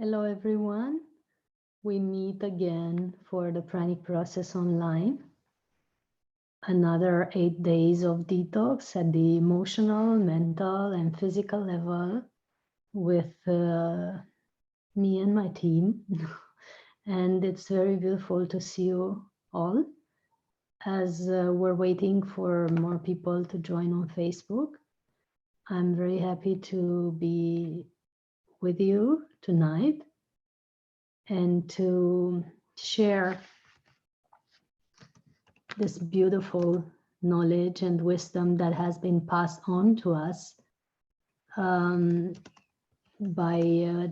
Hello everyone. We meet again for the Pranic process online. Another 8 days of detox at the emotional, mental, and physical level with me and my team. And it's very beautiful to see you all as we're waiting for more people to join on Facebook. I'm very happy to be with you tonight and to share this beautiful knowledge and wisdom that has been passed on to us um, by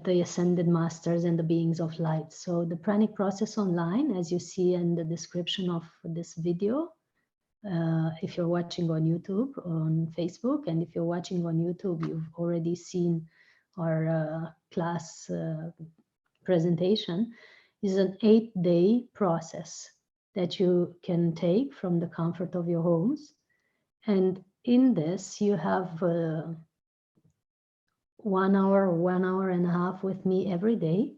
the ascended masters and the beings of light. So the pranic process online, as you see in the description of this video, if you're watching on YouTube, on Facebook, and if you're watching on YouTube, you've already seen our class presentation, is an 8-day process that you can take from the comfort of your homes. And in this, you have 1 hour and a half with me every day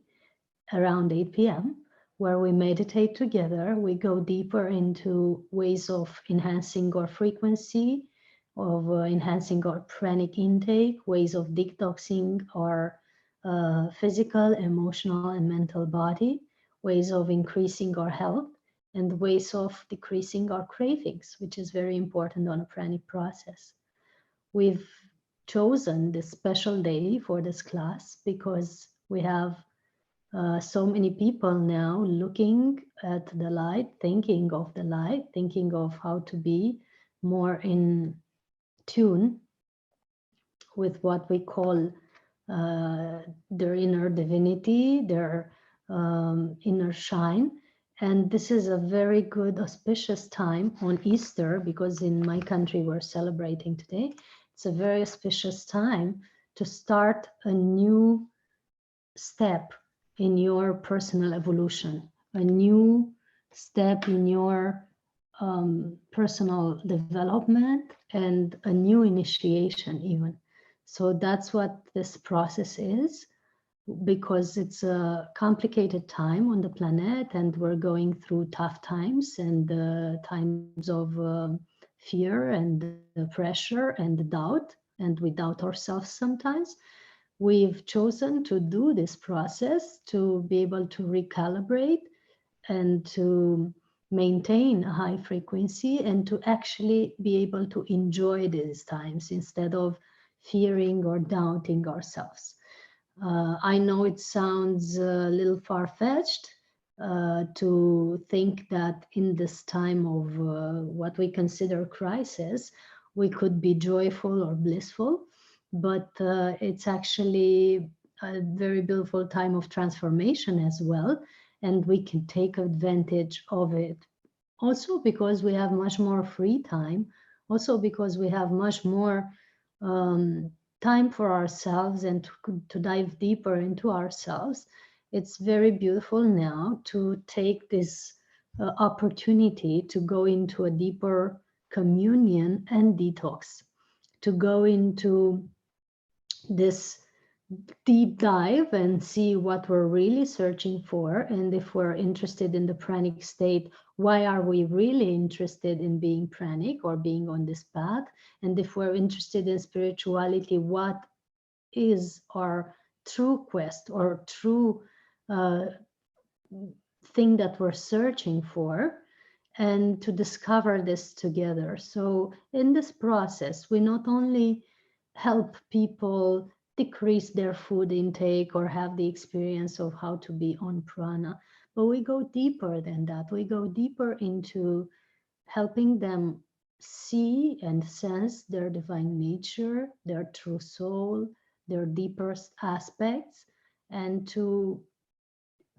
around 8 p.m., where we meditate together. We go deeper into ways of enhancing our frequency, of enhancing our pranic intake, ways of detoxing our physical, emotional, and mental body, ways of increasing our health, and ways of decreasing our cravings, which is very important on a pranic process. We've chosen this special day for this class because we have so many people now looking at the light, thinking of the light, thinking of how to be more in tune with what we call their inner divinity, their inner shine. And this is a very good auspicious time on Easter, because in my country we're celebrating today. It's a very auspicious time to start a new step in your personal evolution, a new step in your personal development, and a new initiation even. So that's what this process is, because it's a complicated time on the planet and we're going through tough times and times of fear and pressure and doubt, and we doubt ourselves sometimes. We've chosen to do this process to be able to recalibrate and to maintain a high frequency and to actually be able to enjoy these times instead of fearing or doubting ourselves. I know it sounds a little far-fetched to think that in this time of what we consider crisis, we could be joyful or blissful, but it's actually a very beautiful time of transformation as well, and we can take advantage of it. Also because we have much more free time, also because we have much more um, time for ourselves and to dive deeper into ourselves. It's very beautiful now to take this opportunity to go into a deeper communion and detox, to go into this deep dive and see what we're really searching for. And if we're interested in the pranic state, why are we really interested in being pranic or being on this path? And if we're interested in spirituality, what is our true quest or true uh, thing that we're searching for? And to discover this together. So in this process, we not only help people decrease their food intake or have the experience of how to be on prana, but we go deeper than that. We go deeper into helping them see and sense their divine nature, their true soul, their deepest aspects, and to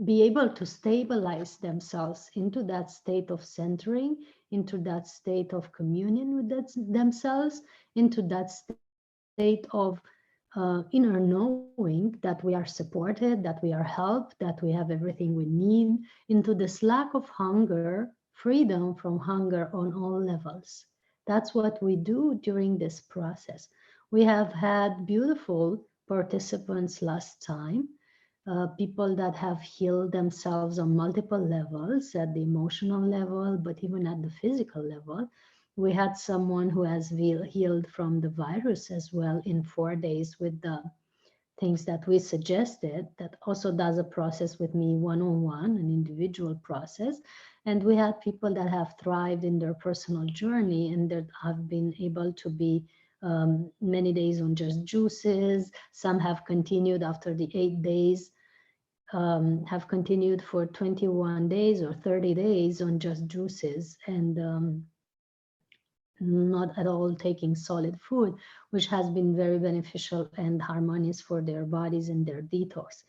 be able to stabilize themselves into that state of centering, into that state of communion with themselves, into that state of inner knowing that we are supported, that we are helped, that we have everything we need, into this lack of hunger, freedom from hunger on all levels. That's what we do during this process. We have had beautiful participants last time people that have healed themselves on multiple levels, at the emotional level, but even at the physical level. We had someone who has healed from the virus as well in 4 days with the things that we suggested, that also does a process with me one-on-one, an individual process. And we had people that have thrived in their personal journey and that have been able to be many days on just juices. Some have continued after the 8 days, have continued for 21 days or 30 days on just juices, and not at all taking solid food, which has been very beneficial and harmonious for their bodies and their detox,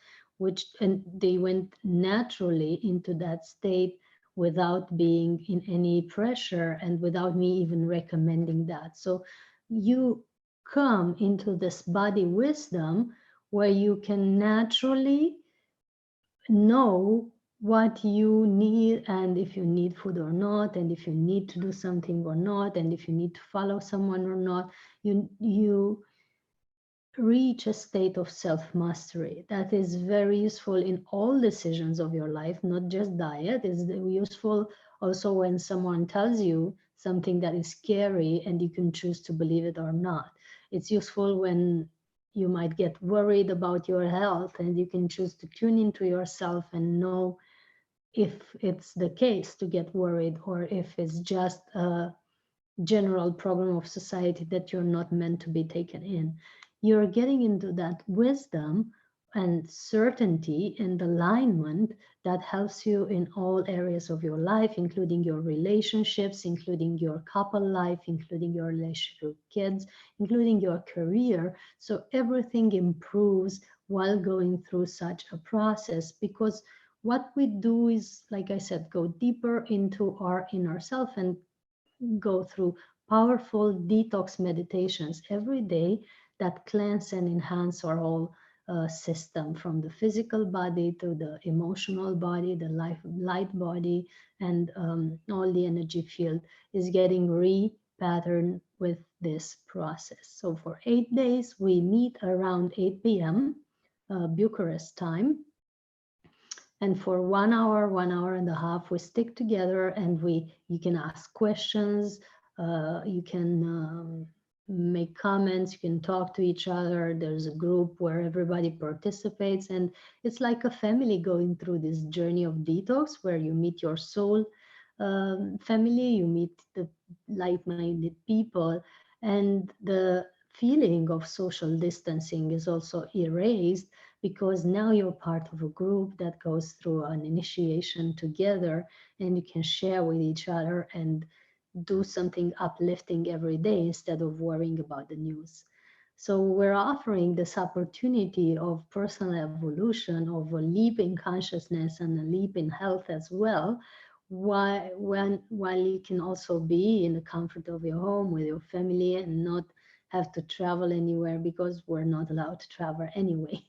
and they went naturally into that state without being in any pressure and without me even recommending that. So you come into this body wisdom where you can naturally know what you need, and if you need food or not, and if you need to do something or not, and if you need to follow someone or not. You reach a state of self-mastery that is very useful in all decisions of your life, not just diet. It's useful also when someone tells you something that is scary and you can choose to believe it or not. It's useful when you might get worried about your health and you can choose to tune into yourself and know if it's the case to get worried or if it's just a general problem of society that you're not meant to be taken in. You're getting into that wisdom and certainty and alignment that helps you in all areas of your life, including your relationships, including your couple life, including your relationship with kids, including your career. So everything improves while going through such a process, because what we do is, like I said, go deeper into our inner self and go through powerful detox meditations every day that cleanse and enhance our whole system, from the physical body to the emotional body, the light body, and all the energy field is getting repatterned with this process. So for 8 days, we meet around 8 p.m. Bucharest time, and for 1 hour, 1 hour and a half, we stick together and you can ask questions, you can make comments, you can talk to each other. There's a group where everybody participates, and it's like a family going through this journey of detox where you meet your soul family, you meet the like-minded people, and the feeling of social distancing is also erased, because now you're part of a group that goes through an initiation together, and you can share with each other and do something uplifting every day instead of worrying about the news. So we're offering this opportunity of personal evolution, of a leap in consciousness and a leap in health as well, while you can also be in the comfort of your home with your family and not have to travel anywhere, because we're not allowed to travel anyway.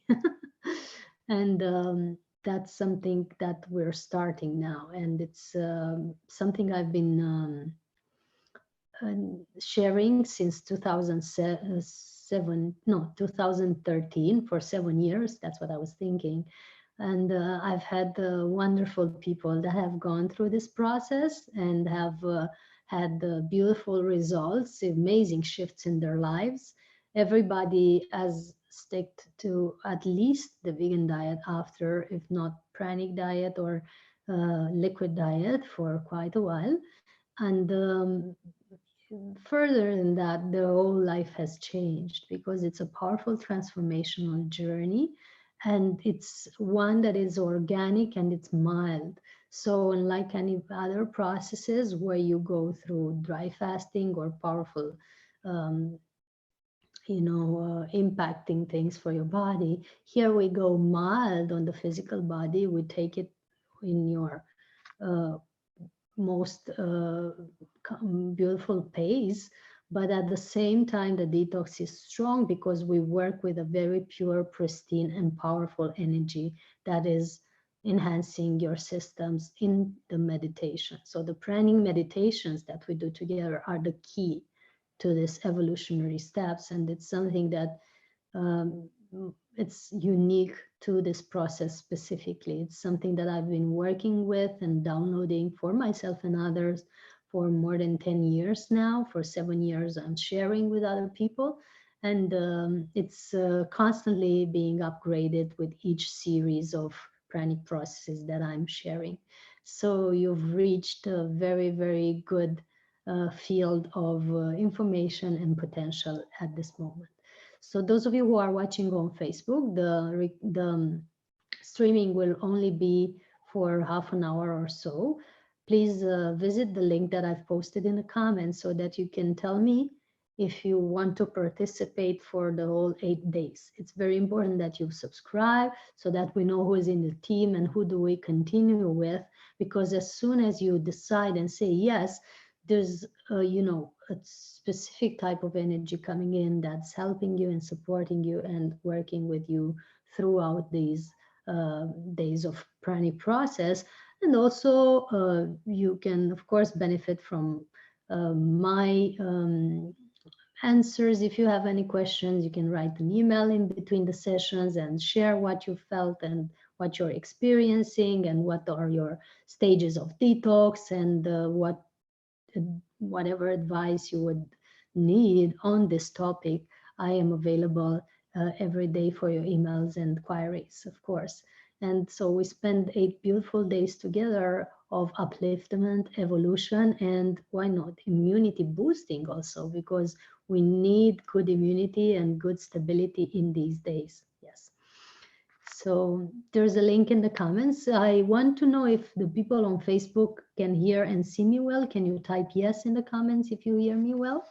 And that's something that we're starting now, and it's something I've been sharing since 2007, no, 2013, for 7 years. That's what I was thinking. And I've had wonderful people that have gone through this process and have had beautiful results, amazing shifts in their lives. Everybody has sticked to at least the vegan diet after, if not Pranic diet or liquid diet, for quite a while. And further than that, their whole life has changed, because it's a powerful transformational journey, and it's one that is organic and it's mild. So unlike any other processes where you go through dry fasting or powerful impacting things for your body, here we go mild on the physical body. We take it in your uh, most beautiful pace, but at the same time the detox is strong because we work with a very pure, pristine and powerful energy that is enhancing your systems in the meditation. So the pranic meditations that we do together are the key to this evolutionary steps, and it's something that it's unique to this process specifically. It's something that I've been working with and downloading for myself and others for more than 10 years now. For 7 years, I'm sharing with other people. And it's constantly being upgraded with each series of pranic processes that I'm sharing. So you've reached a very, very good field of information and potential at this moment. So those of you who are watching on Facebook, the streaming will only be for half an hour or so. Please visit the link that I've posted in the comments so that you can tell me if you want to participate for the whole 8 days. It's very important that you subscribe so that we know who is in the team and who do we continue with, because as soon as you decide and say yes, there's a specific type of energy coming in that's helping you and supporting you and working with you throughout these days of pranic process. And also you can of course benefit from my answers. If you have any questions, you can write an email in between the sessions and share what you felt and what you're experiencing and what are your stages of detox and whatever advice you would need on this topic. I am available every day for your emails and queries, of course. And so we spend 8 beautiful days together of upliftment, evolution, and why not immunity boosting also, because we need good immunity and good stability in these days. Yes. So there's a link in the comments. I want to know if the people on Facebook can hear and see me well. Can you type yes in the comments if you hear me well?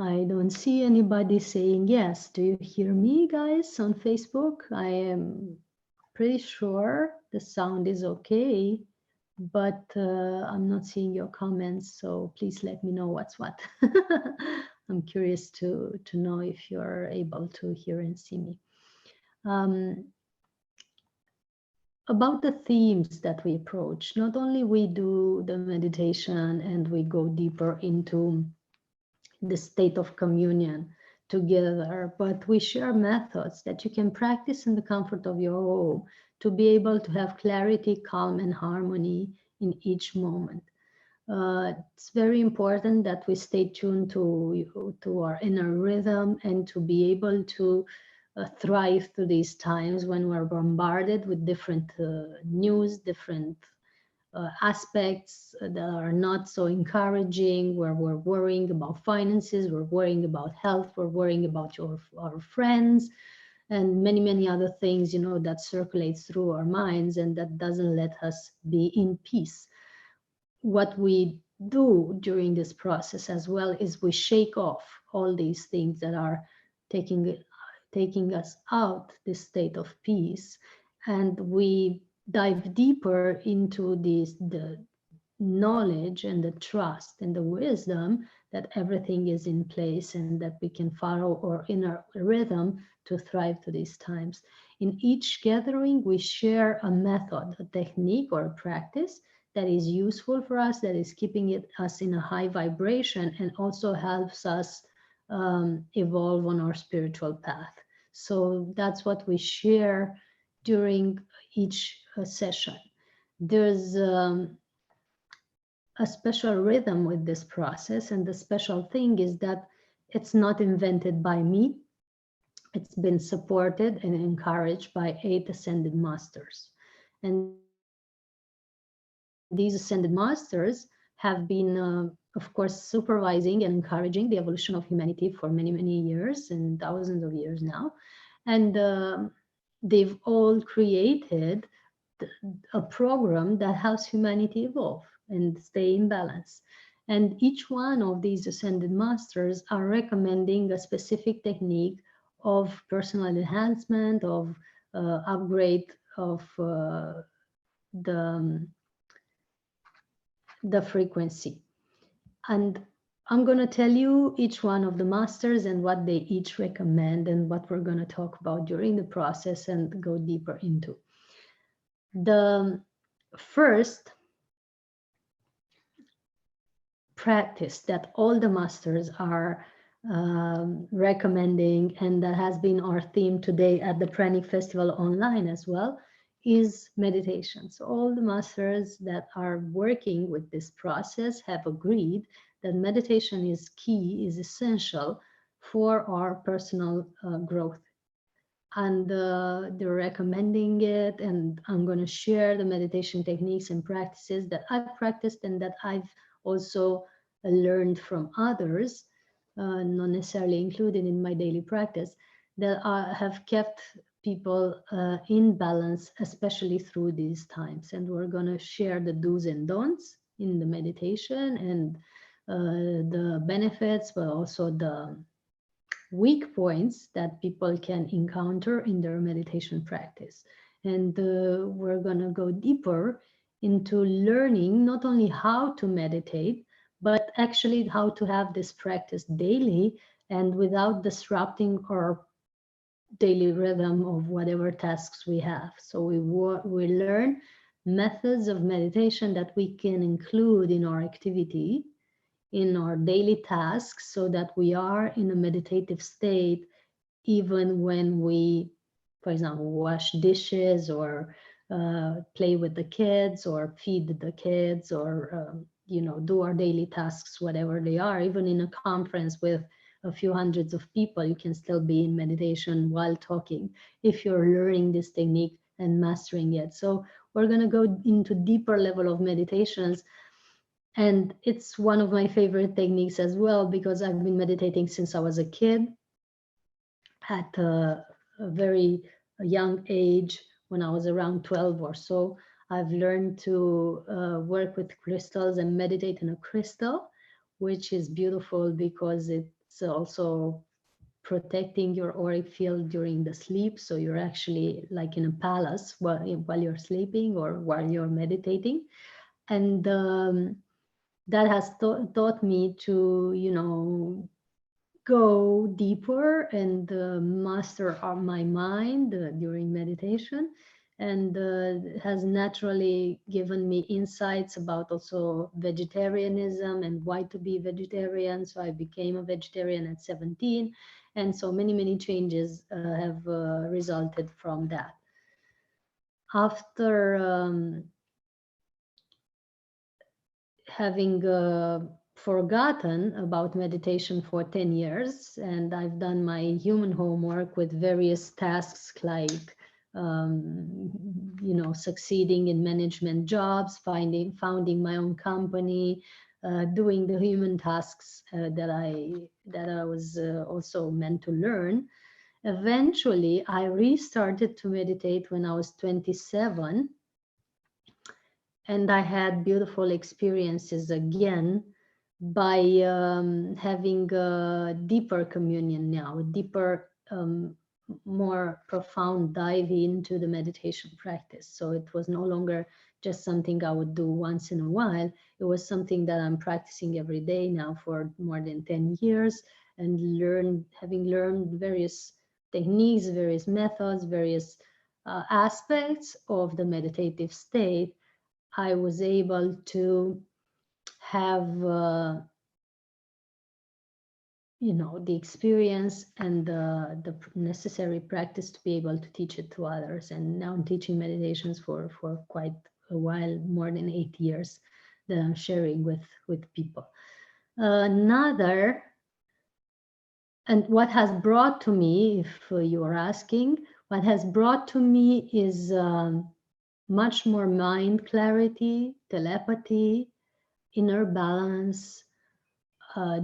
I don't see anybody saying yes. Do you hear me, guys, on Facebook? I am pretty sure the sound is okay, but I'm not seeing your comments, so please let me know what's what. I'm curious to know if you're able to hear and see me. About the themes that we approach, not only we do the meditation and we go deeper into the state of communion together, but we share methods that you can practice in the comfort of your home to be able to have clarity, calm, and harmony in each moment. It's very important that we stay tuned to our inner rhythm and to be able to thrive through these times when we're bombarded with different news, different aspects that are not so encouraging, where we're worrying about finances, we're worrying about health, we're worrying about our friends, and many, many other things, that circulates through our minds and that doesn't let us be in peace. What we do during this process as well is we shake off all these things that are taking us out this state of peace, and we dive deeper into the knowledge and the trust and the wisdom that everything is in place and that we can follow our inner rhythm to thrive through these times. In each gathering, we share a method, a technique, or a practice that is useful for us, that is keeping us in a high vibration and also helps us evolve on our spiritual path. So that's what we share during each session. There's a special rhythm with this process, and the special thing is that it's not invented by me. It's been supported and encouraged by 8 ascended masters. And these ascended masters have been, of course, supervising and encouraging the evolution of humanity for many, many years and thousands of years now. And they've all created a program that helps humanity evolve and stay in balance. And each one of these ascended masters are recommending a specific technique of personal enhancement, of upgrade of the frequency. And I'm going to tell you each one of the masters and what they each recommend and what we're going to talk about during the process and go deeper into. The first practice that all the masters are recommending, and that has been our theme today at the Pranic Festival online as well, is meditation. So all the masters that are working with this process have agreed that meditation is key, is essential for our personal growth. And they're recommending it, and I'm going to share the meditation techniques and practices that I've practiced and that I've also learned from others, not necessarily included in my daily practice, that have kept people in balance, especially through these times. And we're going to share the do's and don'ts in the meditation and the benefits, but also the weak points that people can encounter in their meditation practice. And we're going to go deeper into learning not only how to meditate, but actually how to have this practice daily and without disrupting our daily rhythm of whatever tasks we have. So we learn methods of meditation that we can include in our activity, in our daily tasks, so that we are in a meditative state even when we, for example, wash dishes or play with the kids or feed the kids or do our daily tasks, whatever they are. Even in a conference with a few hundreds of people, you can still be in meditation while talking if you're learning this technique and mastering it. So we're going to go into deeper level of meditations. And it's one of my favorite techniques as well, because I've been meditating since I was a kid. At a very young age, when I was around 12 or so, I've learned to work with crystals and meditate in a crystal, which is beautiful because it's also protecting your auric field during the sleep. So you're actually like in a palace while you're sleeping or while you're meditating. And that has taught me to, go deeper and master my mind during meditation, and has naturally given me insights about also vegetarianism and why to be vegetarian. So I became a vegetarian at 17, and so many changes have resulted from that. After having forgotten about meditation for 10 years, and I've done my human homework with various tasks like succeeding in management jobs, founding my own company, doing the human tasks that I was also meant to learn. Eventually I restarted to meditate when I was 27, and I had beautiful experiences again by having a deeper communion now, a deeper, more profound dive into the meditation practice. So it was no longer just something I would do once in a while. It was something that I'm practicing every day now for more than 10 years, and having learned various techniques, various methods, various aspects of the meditative state. I was able to have, the experience and the necessary practice to be able to teach it to others. And now I'm teaching meditations for quite a while, more than 8 years, that I'm sharing with people. And what has brought to me, if you are asking, what has brought to me is much more mind clarity, telepathy, inner balance,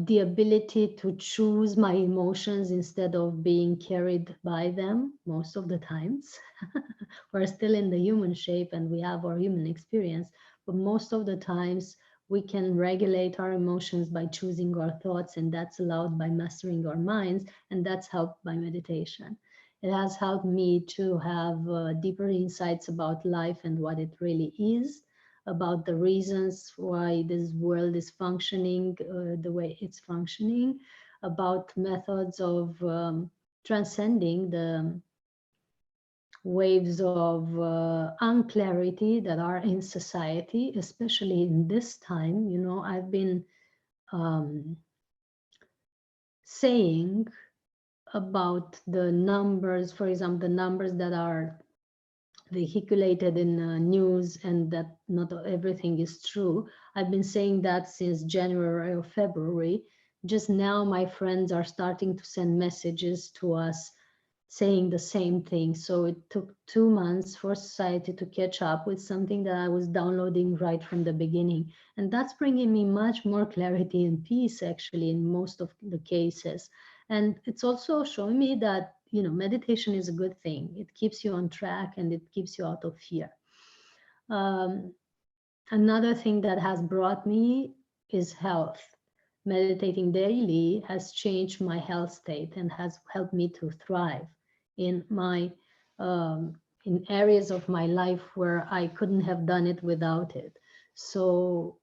the ability to choose my emotions instead of being carried by them most of the times. We're still in the human shape and we have our human experience, but most of the times we can regulate our emotions by choosing our thoughts, and that's allowed by mastering our minds, and that's helped by meditation. It has helped me to have deeper insights about life and what it really is, about the reasons why this world is functioning the way it's functioning, about methods of transcending the waves of unclarity that are in society, especially in this time. You know, I've been um, saying about the numbers, for example, the numbers that are vehiculated in news and that not everything is true. I've been saying that since January or February. Just now, my friends are starting to send messages to us saying the same thing. So it took 2 months for society to catch up with something that I was downloading right from the beginning. And that's bringing me much more clarity and peace, actually, in most of the cases. And it's also showing me that, you know, meditation is a good thing. It keeps you on track and it keeps you out of fear. Um, Another thing that has brought me is health. Meditating daily has changed my health state and has helped me to thrive in my in areas of my life where I couldn't have done it without it. So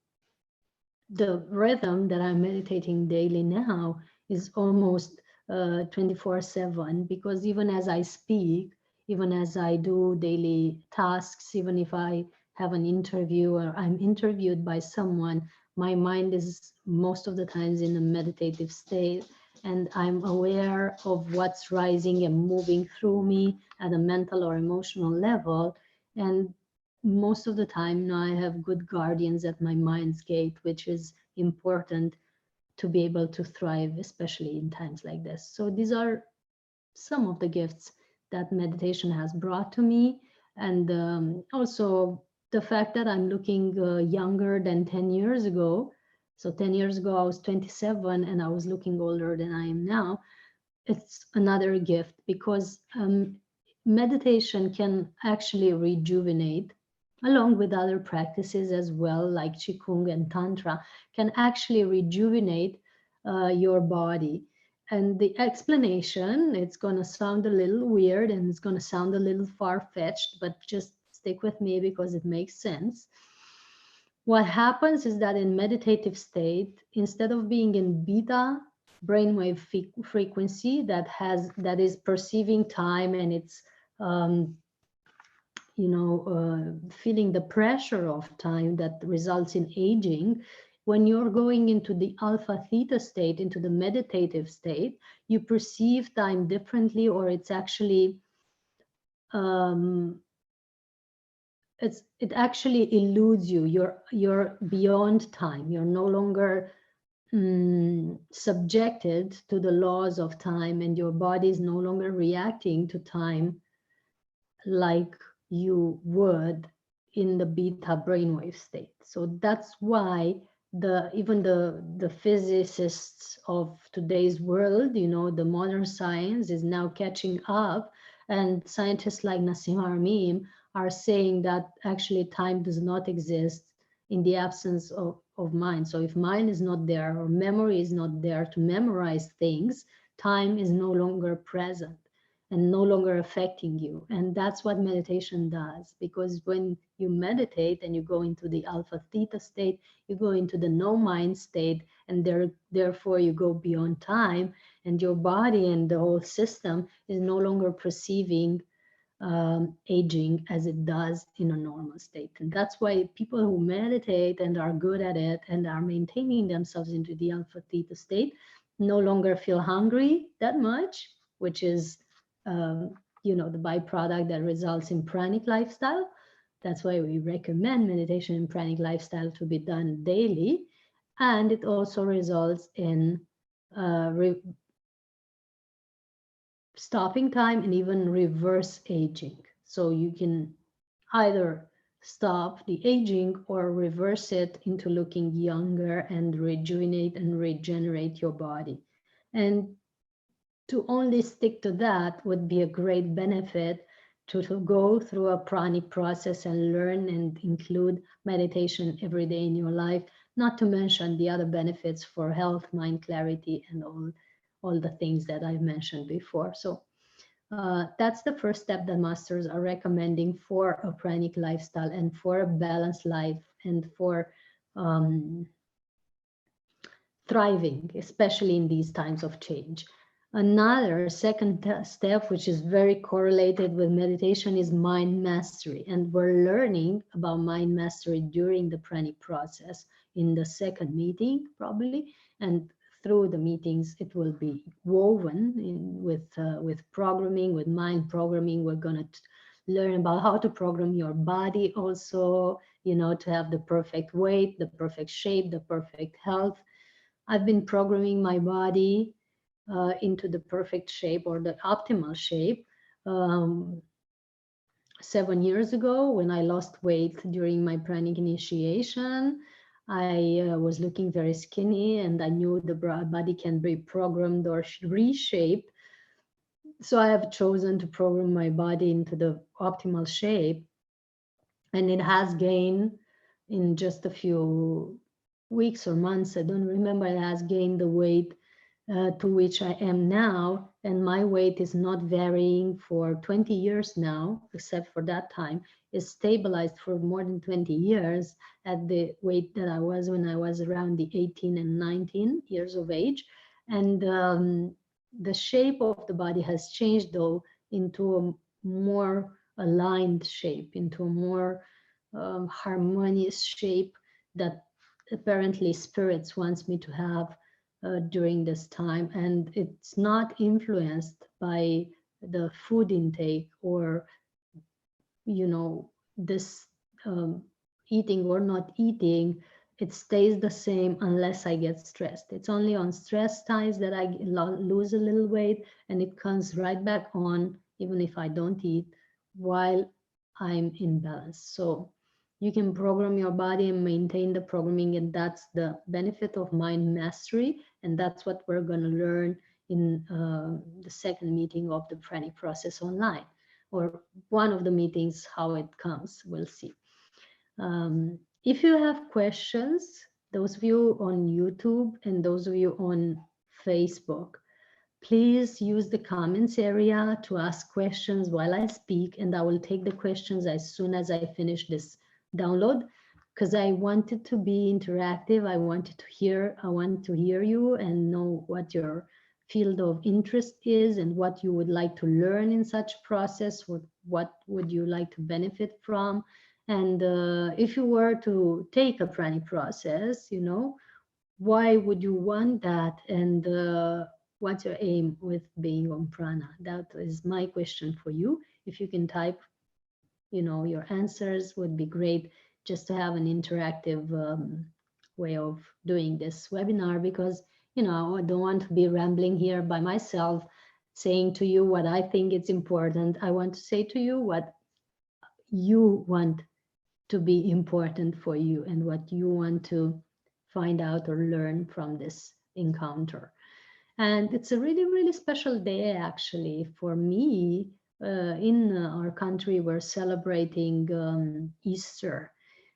the rhythm that I'm meditating daily now is almost 24/7, because even as I speak, even as I do daily tasks, even if I have an interview or I'm interviewed by someone, my mind is most of the times in a meditative state, and I'm aware of what's rising and moving through me at a mental or emotional level. And most of the time now I have good guardians at my mind's gate, which is important to be able to thrive, especially in times like this. So these are some of the gifts that meditation has brought to me. And also the fact that I'm looking younger than 10 years ago. So 10 years ago, I was 27 and I was looking older than I am now. It's another gift, because meditation can actually rejuvenate, along with other practices as well, like Qigong and Tantra, can actually rejuvenate your body. And the explanation, it's going to sound a little weird and it's going to sound a little far-fetched, but just stick with me because it makes sense. What happens is that in meditative state, instead of being in beta brainwave frequency that is perceiving time and it's feeling the pressure of time that results in aging, when you're going into the alpha theta state, into the meditative state, you perceive time differently, or it's actually it actually eludes you. You're beyond time. You're no longer subjected to the laws of time, and your body is no longer reacting to time like you would in the beta brainwave state. So that's why even the physicists of today's world, you know, the modern science is now catching up, and scientists like Nassim Haramein are saying that actually time does not exist in the absence of mind. So if mind is not there, or memory is not there to memorize things, time is no longer present and no longer affecting you. And that's what meditation does, because when you meditate and you go into the alpha theta state, you go into the no mind state, and therefore you go beyond time, and your body and the whole system is no longer perceiving aging as it does in a normal state. And that's why people who meditate and are good at it and are maintaining themselves into the alpha theta state no longer feel hungry that much, which is the byproduct that results in pranic lifestyle. That's why we recommend meditation and pranic lifestyle to be done daily. And it also results in stopping time and even reverse aging. So you can either stop the aging or reverse it into looking younger and rejuvenate and regenerate your body. And to only stick to that would be a great benefit to go through a pranic process and learn and include meditation every day in your life, not to mention the other benefits for health, mind clarity, and all the things that I've mentioned before. So That's the first step that masters are recommending for a pranic lifestyle and for a balanced life and for um, thriving, especially in these times of change. Another second step, which is very correlated with meditation, is mind mastery. And we're learning about mind mastery during the pranic process in the second meeting, probably. And through the meetings, it will be woven with programming, with mind programming. We're going to learn about how to program your body also, to have the perfect weight, the perfect shape, the perfect health. I've been programming my body into the perfect shape or the optimal shape. Um, 7 years ago, when I lost weight during my pranic initiation, I was looking very skinny, and I knew the body can be programmed or reshaped. So I have chosen to program my body into the optimal shape, and it has gained in just a few weeks or months. I don't remember. It has gained the weight to which I am now, and my weight is not varying for 20 years now, except for that time. It's stabilized for more than 20 years at the weight that I was when I was around the 18 and 19 years of age. And the shape of the body has changed, though, into a more aligned shape, into a more harmonious shape that apparently spirits wants me to have during this time, and it's not influenced by the food intake or this um, eating or not eating. It stays the same unless I get stressed. It's only on stress times that I lose a little weight, and it comes right back on even if I don't eat while I'm in balance. So you can program your body and maintain the programming, and that's the benefit of mind mastery. And that's what we're going to learn in the second meeting of the Pranic process online, or one of the meetings, how it comes. We'll see. If you have questions, those of you on YouTube and those of you on Facebook, please use the comments area to ask questions while I speak, and I will take the questions as soon as I finish this download, because I want it to be interactive. I want to hear you and know what your field of interest is and what you would like to learn in such process, what would you like to benefit from. And if you were to take a pranic process, why would you want that? And what's your aim with being on prana? That is my question for you. If you can type, your answers would be great, just to have an interactive way of doing this webinar, because, I don't want to be rambling here by myself, saying to you what I think is important. I want to say to you what you want to be important for you and what you want to find out or learn from this encounter. And it's a really, really special day, actually, for me. In our country, we're celebrating Easter.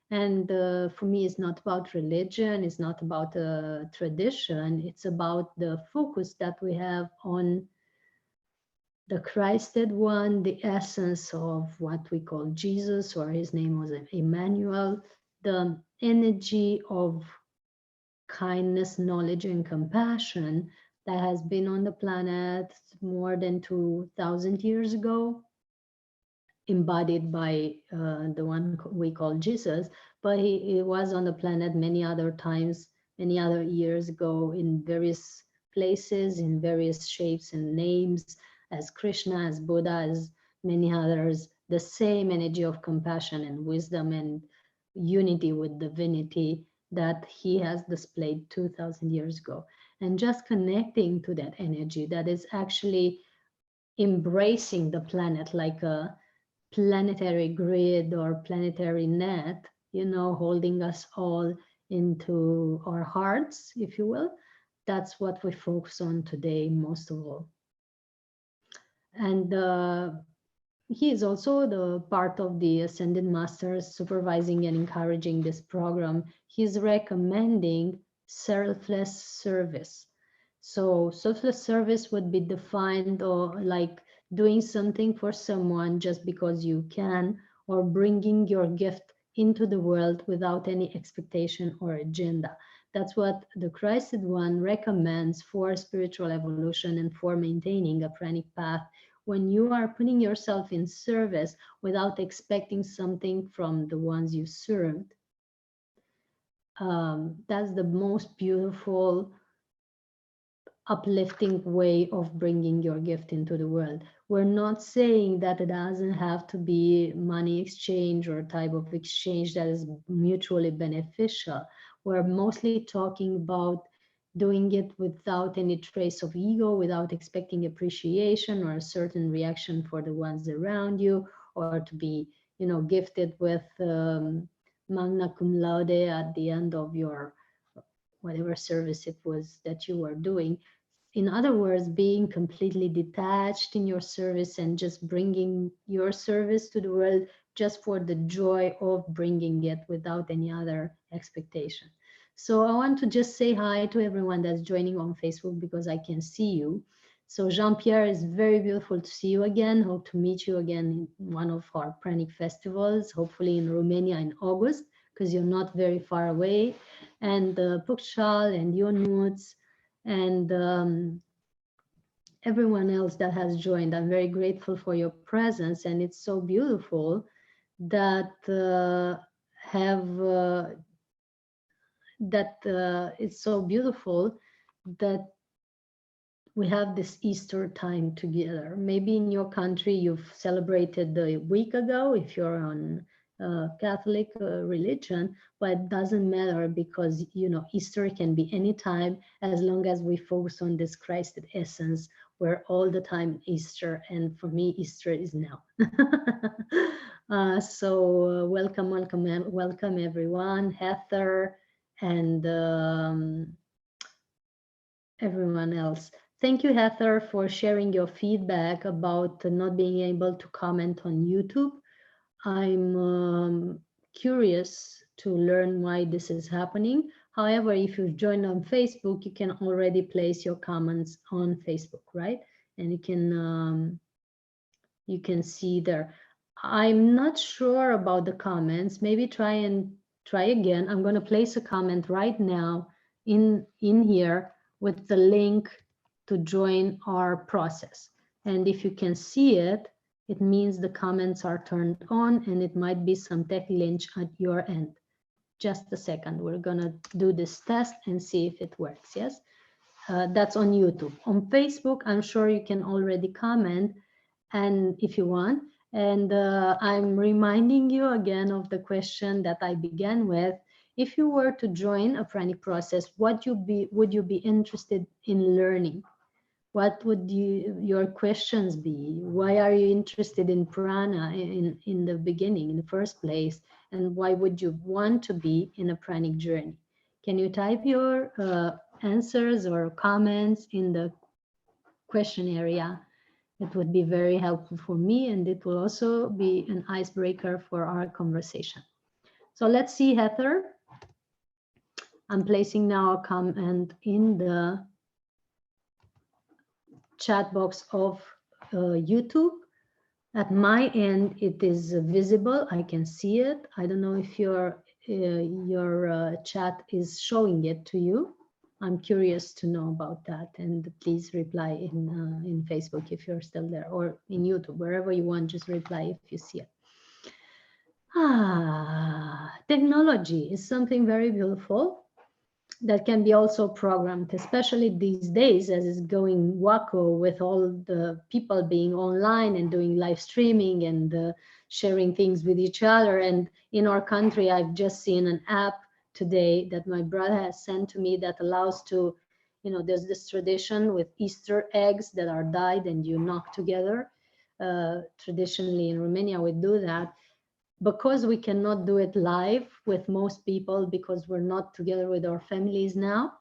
And for me, it's not about religion, it's not about a tradition, it's about the focus that we have on the Christed one, the essence of what we call Jesus, or his name was Emmanuel, the energy of kindness, knowledge, and compassion that has been on the planet more than 2,000 years ago, embodied by the one we call Jesus, but he was on the planet many other times, many other years ago, in various places, in various shapes and names, as Krishna, as Buddha, as many others. The same energy of compassion and wisdom and unity with divinity that he has displayed 2,000 years ago. And just connecting to that energy that is actually embracing the planet like a planetary grid or planetary net, holding us all into our hearts, if you will. That's what we focus on today, most of all. And he is also the part of the Ascended Masters supervising and encouraging this program. He's recommending selfless service. So selfless service would be defined or like doing something for someone just because you can, or bringing your gift into the world without any expectation or agenda. That's what the Christed One recommends for spiritual evolution and for maintaining a pranic path. When you are putting yourself in service without expecting something from the ones you served, that's the most beautiful, uplifting way of bringing your gift into the world. We're not saying that it doesn't have to be money exchange or type of exchange that is mutually beneficial. We're mostly talking about doing it without any trace of ego, without expecting appreciation or a certain reaction for the ones around you, or to be, gifted with magna cum laude at the end of your whatever service it was that you were doing. In other words, being completely detached in your service and just bringing your service to the world just for the joy of bringing it without any other expectation. So I want to just say hi to everyone that's joining on Facebook because I can see you. So Jean-Pierre, is very beautiful to see you again. Hope to meet you again in one of our Pranic festivals, hopefully in Romania in August, because you're not very far away. And Pukshal and Yonuts and everyone else that has joined. I'm very grateful for your presence, and it's so beautiful that it's so beautiful that we have this Easter time together. Maybe in your country you've celebrated a week ago if you're on Catholic religion, but it doesn't matter because, Easter can be any time as long as we focus on this Christed essence. We're all the time Easter, and for me, Easter is now. So welcome everyone, Heather, and everyone else. Thank you, Heather, for sharing your feedback about not being able to comment on YouTube. I'm curious to learn why this is happening. However, if you've joined on Facebook, you can already place your comments on Facebook, right? And you can see there. I'm not sure about the comments. Maybe try again. I'm going to place a comment right now in here with the link to join our process. And if you can see it, it means the comments are turned on and it might be some tech glitch at your end. Just a second. We're going to do this test and see if it works. Yes, that's on YouTube. On Facebook, I'm sure you can already comment, and if you want. And I'm reminding you again of the question that I began with. If you were to join a pranic process, would you be interested in learning? What would your questions be? Why are you interested in prana in the beginning, in the first place? And why would you want to be in a pranic journey? Can you type your answers or comments in the question area? It would be very helpful for me, and it will also be an icebreaker for our conversation. So let's see, Heather. I'm placing now a comment in the chat box of YouTube. At my end, it is visible. I can see it. I don't know if your chat is showing it to you. I'm curious to know about that, and please reply in Facebook if you're still there, or in YouTube, wherever you want. Just reply if you see it. Technology is something very beautiful that can be also programmed, especially these days as it's going wacko with all the people being online and doing live streaming and sharing things with each other. And in our country, I've just seen an app today that my brother has sent to me that allows to, there's this tradition with Easter eggs that are dyed and you knock together. Traditionally in Romania, we do that. Because we cannot do it live with most people because we're not together with our families now,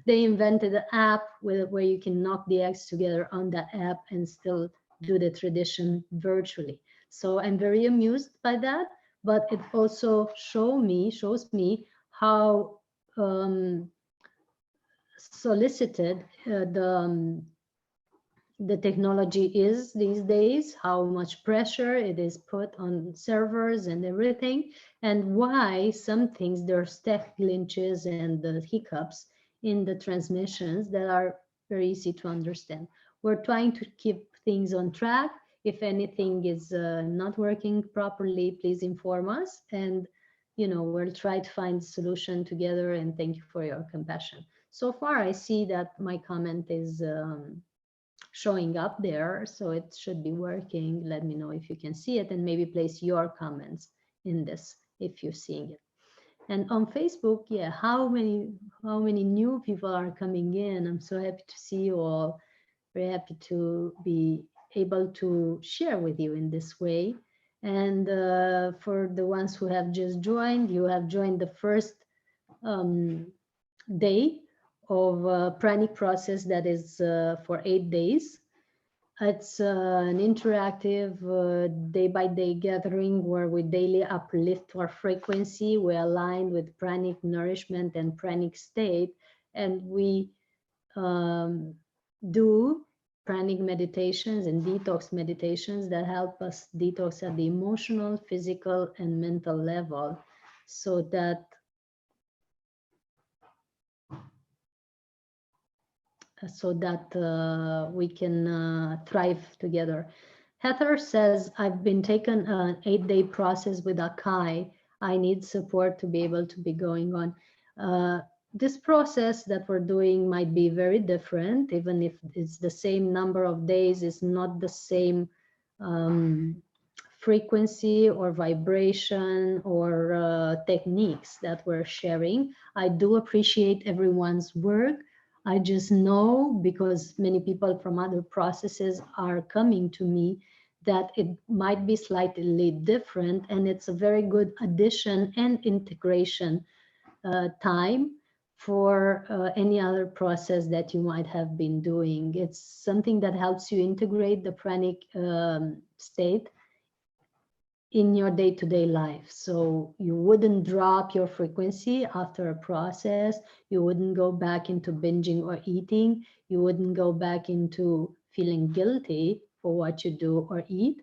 they invented an app where you can knock the eggs together on that app and still do the tradition virtually. So I'm very amused by that, but it also shows me how solicited the technology is these days, how much pressure it is put on servers and everything, and why some things there's tech glitches and the hiccups in the transmissions that are very easy to understand. We're trying to keep things on track. If anything is not working properly, please inform us, and we'll try to find a solution together. And thank you for your compassion. So far, I see that my comment is showing up there, so it should be working. Let me know if you can see it, and maybe place your comments in this if you're seeing it. And on Facebook, yeah, how many new people are coming in. I'm so happy to see you all. Very happy to be able to share with you in this way. And for the ones who have just joined, you have joined the first day of Pranic process that is for 8 days. It's an interactive day-by-day gathering where we daily uplift our frequency. We align with pranic nourishment and pranic state, and we do pranic meditations and detox meditations that help us detox at the emotional, physical, and mental level, so that we can thrive together. Heather says, I've been taken an 8-day process with Akai. I need support to be able to be going on. This process that we're doing might be very different, even if it's the same number of days, it's not the same frequency or vibration or techniques that we're sharing. I do appreciate everyone's work. I just know, because many people from other processes are coming to me, that it might be slightly different, and it's a very good addition and integration time for any other process that you might have been doing. It's something that helps you integrate the pranic state in your day-to-day life. So you wouldn't drop your frequency after a process. You wouldn't go back into binging or eating. You wouldn't go back into feeling guilty for what you do or eat.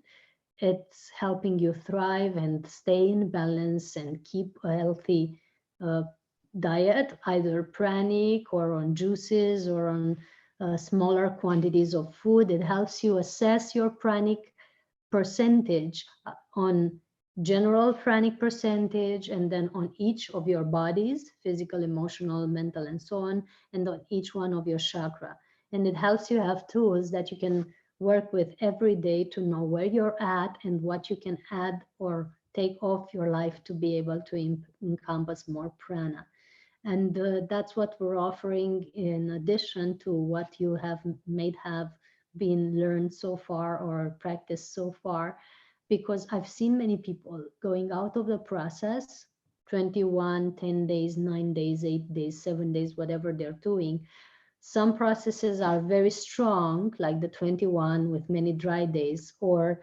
It's helping you thrive and stay in balance and keep a healthy diet, either pranic or on juices or on smaller quantities of food. It helps you assess your pranic percentage on general pranic percentage, and then on each of your bodies, physical, emotional, mental, and so on, and on each one of your chakra. And it helps you have tools that you can work with every day to know where you're at and what you can add or take off your life to be able to encompass more prana. And that's what we're offering in addition to what you may have been learned so far or practiced so far, because I've seen many people going out of the process 21, 10 days, 9 days, 8 days, 7 days, whatever they're doing. Some processes are very strong, like the 21 with many dry days, or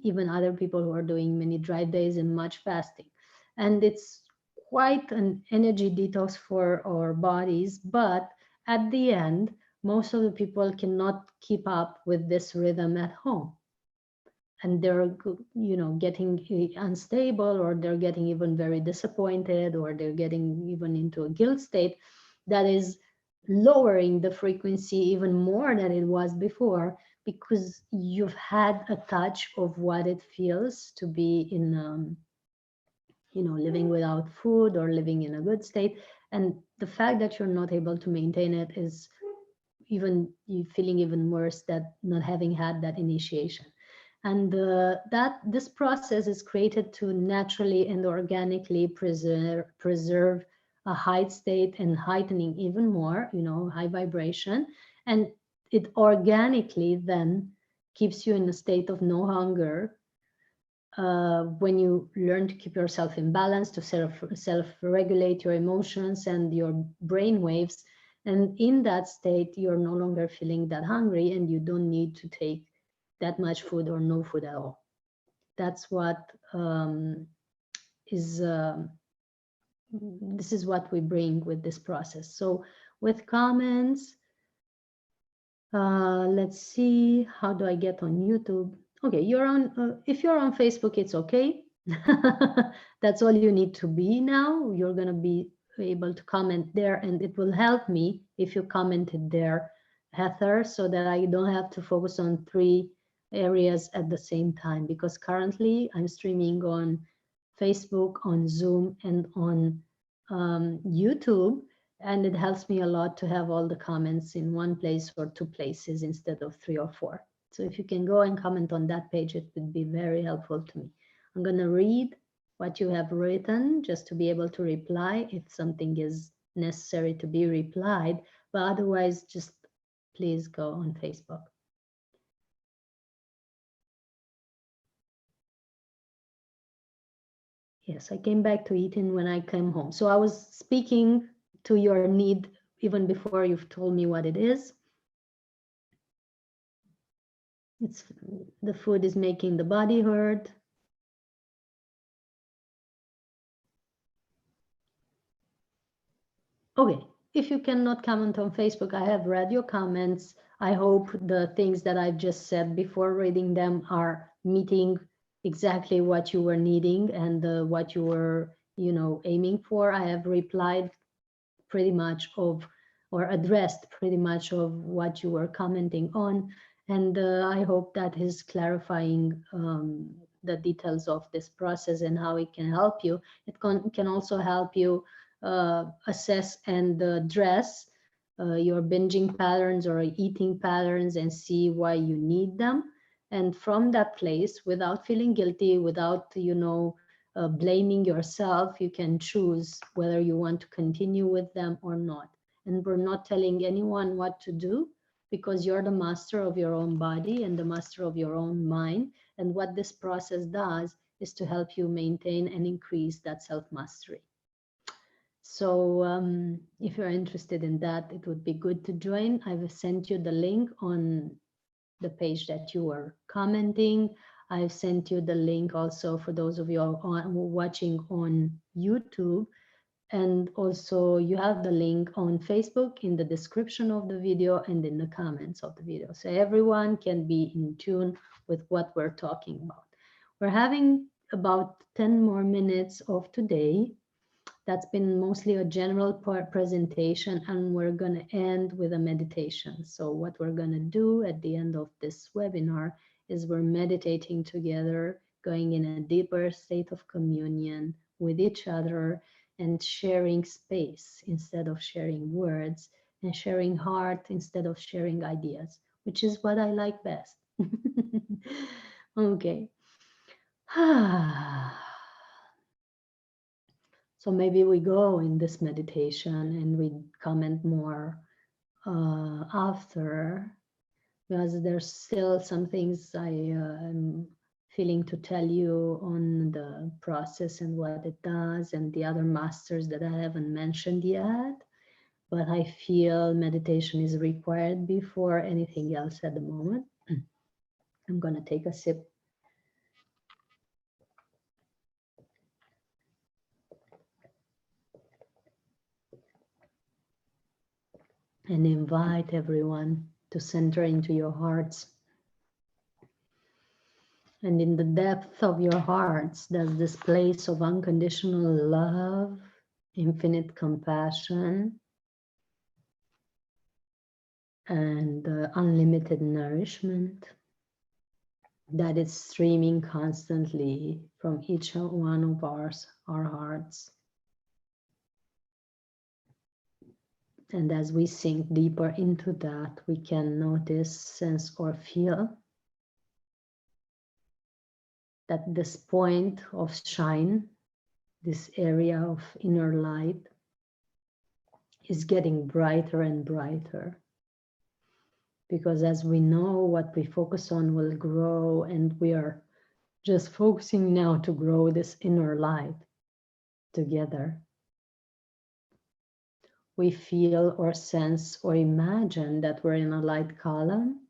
even other people who are doing many dry days and much fasting. And it's quite an energy detox for our bodies, but at the end, most of the people cannot keep up with this rhythm at home. And they're, getting unstable, or they're getting even very disappointed, or they're getting even into a guilt state that is lowering the frequency even more than it was before, because you've had a touch of what it feels to be in living without food or living in a good state. And the fact that you're not able to maintain it is even you feeling even worse that not having had that initiation. And that this process is created to naturally and organically preserve a high state and heightening even more, high vibration. And it organically then keeps you in a state of no hunger when you learn to keep yourself in balance, to self-regulate your emotions and your brain waves. And in that state, you're no longer feeling that hungry, and you don't need to take that much food or no food at all. That's what this is what we bring with this process. So with comments, Let's see, how do I get on YouTube? Okay, you're on, if you're on Facebook, it's okay. That's all you need to be now. You're gonna be able to comment there, and it will help me if you commented there, Heather, so that I don't have to focus on 3 areas at the same time, because currently I'm streaming on Facebook, on Zoom, and on YouTube, and it helps me a lot to have all the comments in one place or 2 places instead of 3 or 4. So if you can go and comment on that page, it would be very helpful to me. I'm going to read what you have written just to be able to reply if something is necessary to be replied, but otherwise just please go on Facebook. Yes, I came back to eating when I came home. So I was speaking to your need even before you've told me what it is. It's the food is making the body hurt. Okay, if you cannot comment on Facebook, I have read your comments. I hope the things that I've just said before reading them are meeting exactly what you were needing and what you were, aiming for. I have replied pretty much of, or addressed pretty much of what you were commenting on. And I hope that is clarifying the details of this process and how it can help you. It can also help you assess and address your binging patterns or eating patterns and see why you need them. And from that place, without feeling guilty, without, blaming yourself, you can choose whether you want to continue with them or not. And we're not telling anyone what to do, because you're the master of your own body and the master of your own mind. And what this process does is to help you maintain and increase that self-mastery. So if you're interested in that, it would be good to join. I've sent you the link on the page that you were commenting. I've sent you the link also for those of you watching on YouTube. And also you have the link on Facebook in the description of the video and in the comments of the video. So everyone can be in tune with what we're talking about. We're having about 10 more minutes of today. That's been mostly a general presentation, and we're going to end with a meditation. So what we're going to do at the end of this webinar is we're meditating together, going in a deeper state of communion with each other and sharing space instead of sharing words, and sharing heart instead of sharing ideas, which is what I like best. Okay. So maybe we go in this meditation and we comment more after, because there's still some things I am feeling to tell you on the process and what it does and the other masters that I haven't mentioned yet. But I feel meditation is required before anything else at the moment. I'm going to take a sip. And invite everyone to center into your hearts. And in the depth of your hearts, there's this place of unconditional love, infinite compassion, and unlimited nourishment that is streaming constantly from each one of our hearts. And as we sink deeper into that, we can notice, sense, or feel that this point of shine, this area of inner light, is getting brighter and brighter. Because as we know, what we focus on will grow, and we are just focusing now to grow this inner light together. We feel or sense or imagine that we're in a light column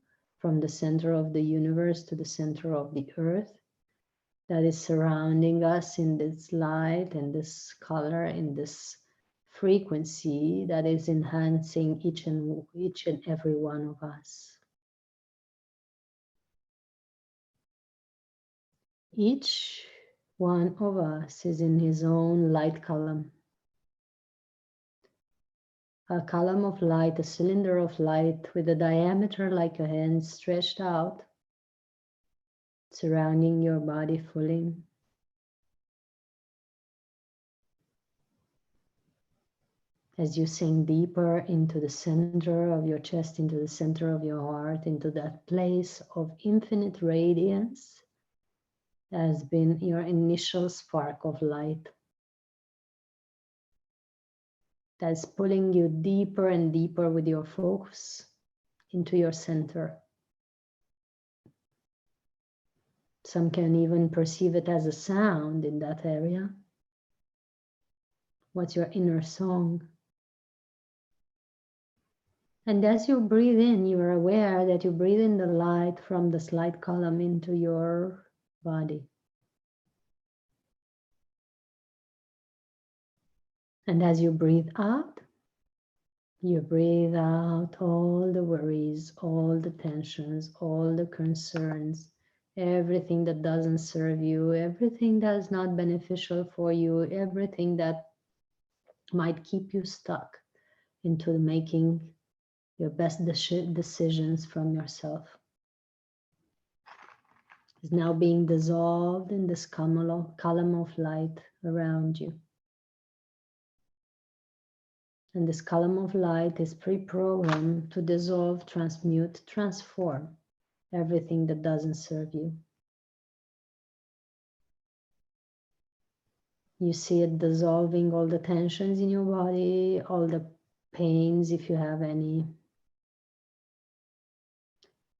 from the center of the universe to the center of the earth that is surrounding us in this light and this color, in this frequency that is enhancing each and every one of us. Each one of us is in his own light column. A column of light, a cylinder of light with a diameter like a hand stretched out, surrounding your body fully. As you sink deeper into the center of your chest, into the center of your heart, into that place of infinite radiance, that has been your initial spark of light. That's pulling you deeper and deeper with your focus into your center. Some can even perceive it as a sound in that area. What's your inner song? And as you breathe in, you are aware that you breathe in the light from this light column into your body. And as you breathe out all the worries, all the tensions, all the concerns, everything that doesn't serve you, everything that is not beneficial for you, everything that might keep you stuck into making your best decisions from yourself. Is now being dissolved in this column of light around you. And this column of light is pre-programmed to dissolve, transmute, transform everything that doesn't serve you. You see it dissolving all the tensions in your body, all the pains if you have any,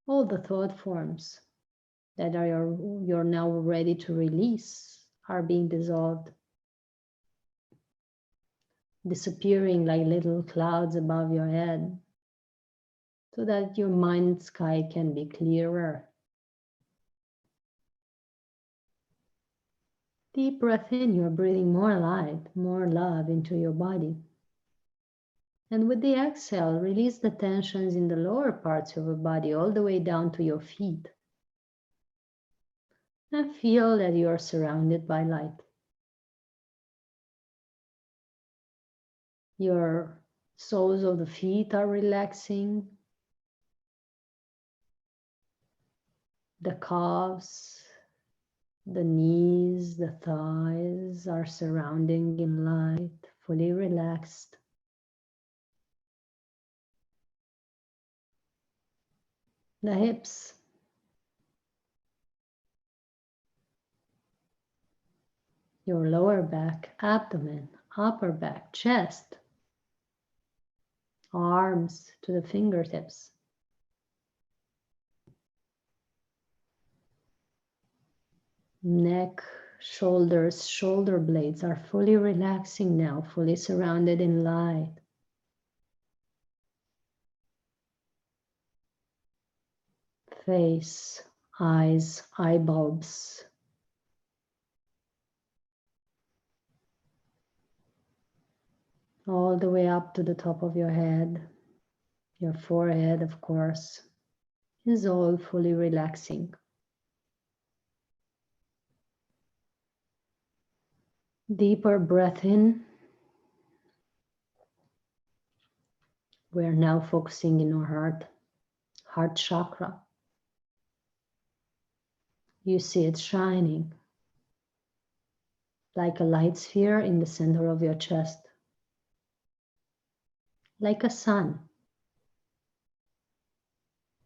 all the thought forms that you're now ready to release are being dissolved, disappearing like little clouds above your head, so that your mind sky can be clearer. Deep breath in, you're breathing more light, more love into your body. And with the exhale, release the tensions in the lower parts of your body all the way down to your feet. And feel that you are surrounded by light. Your soles of the feet are relaxing. The calves, the knees, the thighs are surrounding in light, fully relaxed. The hips, your lower back, abdomen, upper back, chest, arms to the fingertips. Neck, shoulders, shoulder blades are fully relaxing now, fully surrounded in light. Face, eyes, eye bulbs. All the way up to the top of your head. Your forehead, of course, is all fully relaxing. Deeper breath in. We're now focusing in our heart chakra. You see it shining like a light sphere in the center of your chest, like a sun.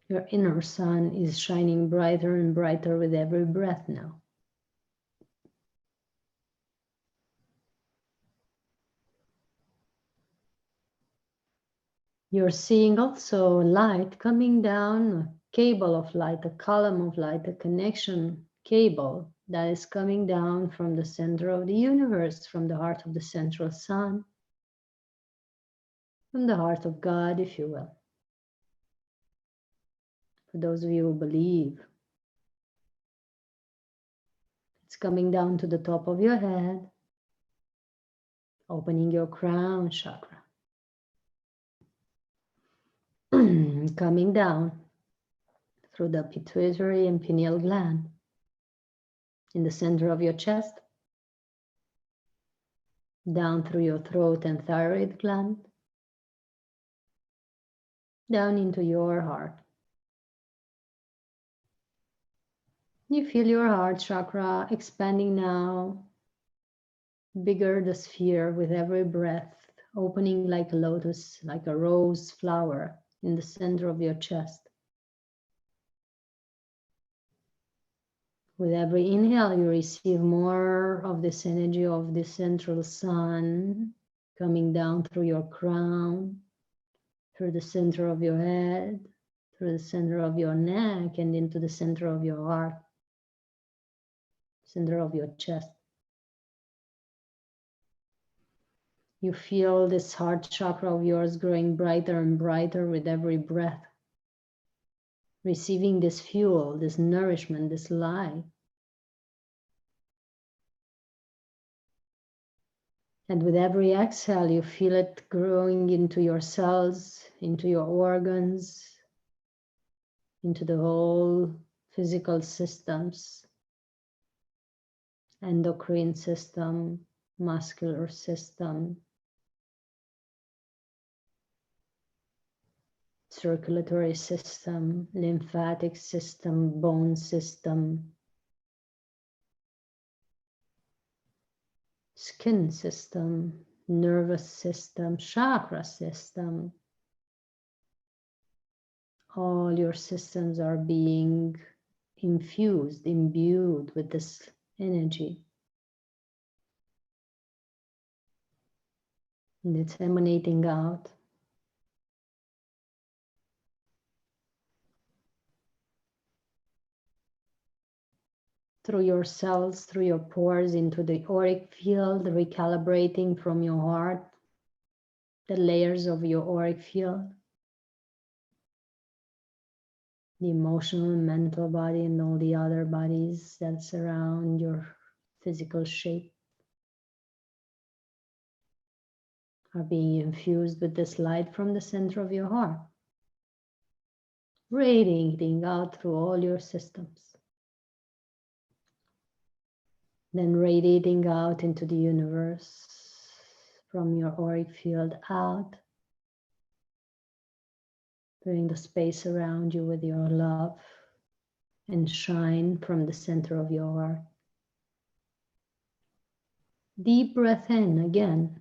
Your inner sun is shining brighter and brighter with every breath now. You're seeing also light coming down, a cable of light, a column of light, a connection cable that is coming down from the center of the universe, from the heart of the central sun, from the heart of God, if you will. For those of you who believe, it's coming down to the top of your head, Opening your crown chakra. Coming down through the pituitary and pineal gland in the center of your chest, down through your throat and thyroid gland, down into your heart. You feel your heart chakra expanding now, bigger the sphere with every breath, opening like a lotus, like a rose flower in the center of your chest. With every inhale, you receive more of this energy of the central sun coming down through your crown, through the center of your head, through the center of your neck, and into the center of your heart, center of your chest. You feel this heart chakra of yours growing brighter and brighter with every breath, receiving this fuel, this nourishment, this light. And with every exhale, you feel it growing into your cells, into your organs, into the whole physical systems, endocrine system, muscular system, circulatory system, lymphatic system, bone system, skin system, nervous system, chakra system. All your systems are being infused, imbued with this energy. And it's emanating out. Through your cells, through your pores, into the auric field, recalibrating from your heart, the layers of your auric field, the emotional and mental body, and all the other bodies that surround your physical shape are being infused with this light from the center of your heart, radiating out through all your systems. Then radiating out into the universe from your auric field out, filling the space around you with your love and shine from the center of your heart. Deep breath in again.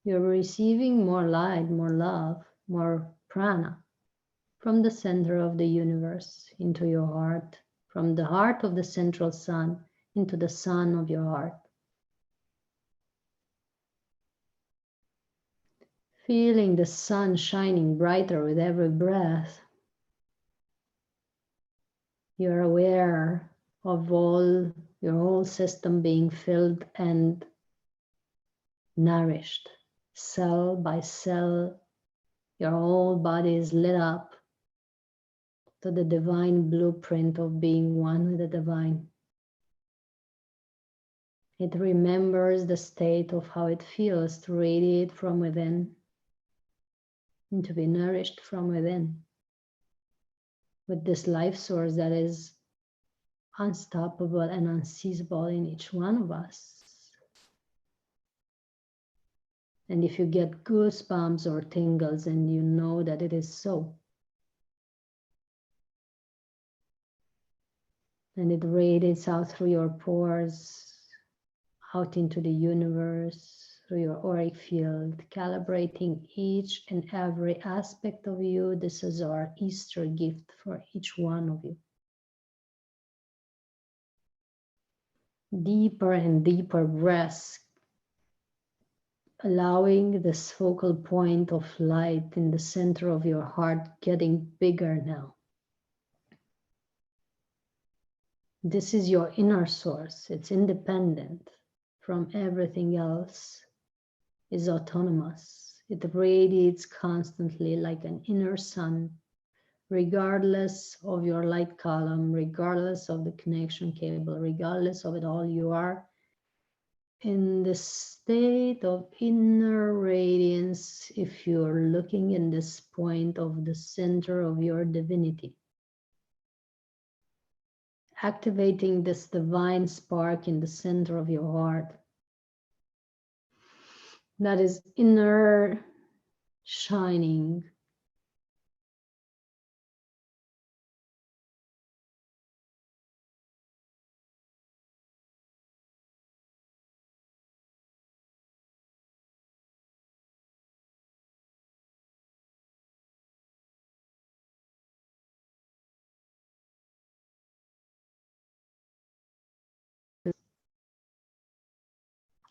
You're receiving more light, more love, more prana from the center of the universe into your heart, from the heart of the central sun into the sun of your heart. Feeling the sun shining brighter with every breath. You're aware of all your whole system being filled and nourished, cell by cell. Your whole body is lit up to the divine blueprint of being one with the divine. It remembers the state of how it feels to radiate from within and to be nourished from within with this life source that is unstoppable and unseizable in each one of us. And if you get goosebumps or tingles, and you know that it is so, and it radiates out through your pores, out into the universe, through your auric field, calibrating each and every aspect of you. This is our Easter gift for each one of you. Deeper and deeper breaths, allowing this focal point of light in the center of your heart getting bigger now. This is your inner source. It's independent from everything else, is autonomous. It radiates constantly like an inner sun, regardless of your light column, regardless of the connection cable, regardless of it all. You are in the state of inner radiance if you're looking in this point of the center of your divinity. Activating this divine spark in the center of your heart. That is inner shining.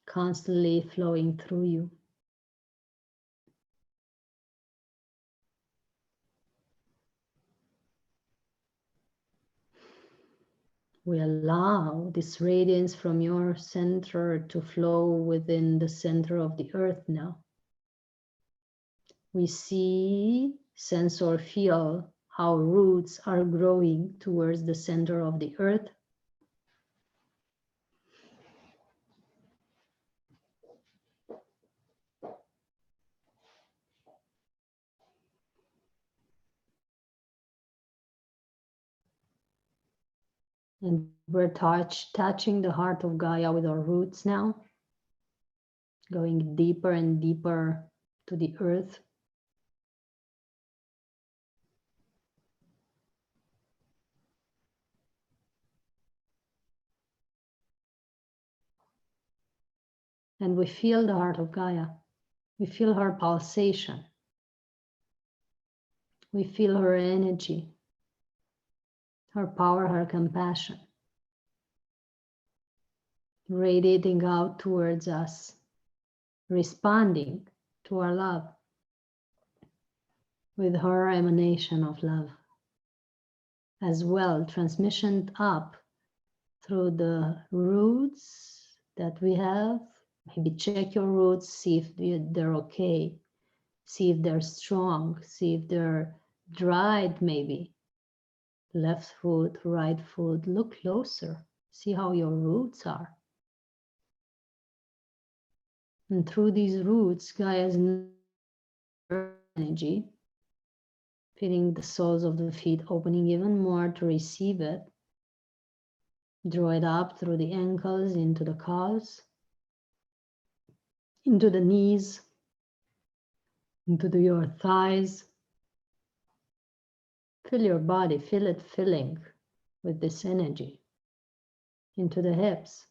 Constantly flowing through you. We allow this radiance from your center to flow within the center of the earth now. We see, sense, or feel how roots are growing towards the center of the earth. And we're touching the heart of Gaia with our roots now, going deeper and deeper to the earth. And we feel the heart of Gaia. We feel her pulsation. We feel her energy, her power, her compassion, radiating out towards us, responding to our love with her emanation of love. As well, transmission up through the roots that we have. Maybe check your roots, see if they're okay, see if they're strong, see if they're dried maybe. Left foot, right foot, look closer, see how your roots are. And through these roots, Gaia's energy, feeling the soles of the feet opening even more to receive it. Draw it up through the ankles, into the calves, into the knees, into your thighs. Feel your body, feel it filling with this energy. Into the hips,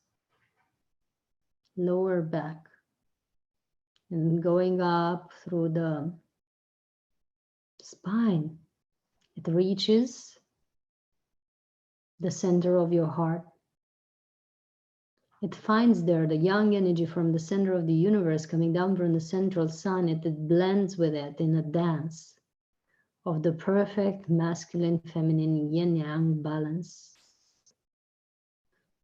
lower back, and going up through the spine. It reaches the center of your heart. It finds there the yang energy from the center of the universe coming down from the central sun. It blends with it in a dance of the perfect masculine, feminine, yin-yang balance.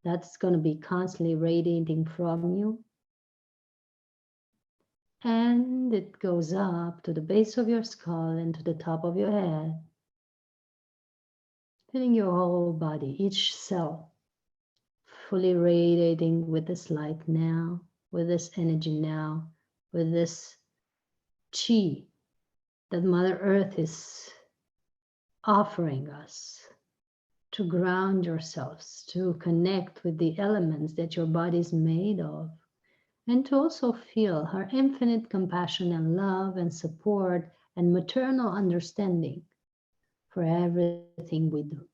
That's going to be constantly radiating from you. And it goes up to the base of your skull and to the top of your head, filling your whole body, each cell, fully radiating with this light now, with this energy now, with this chi that Mother Earth is offering us to ground yourselves, to connect with the elements that your body is made of, and to also feel her infinite compassion and love and support and maternal understanding for everything we do.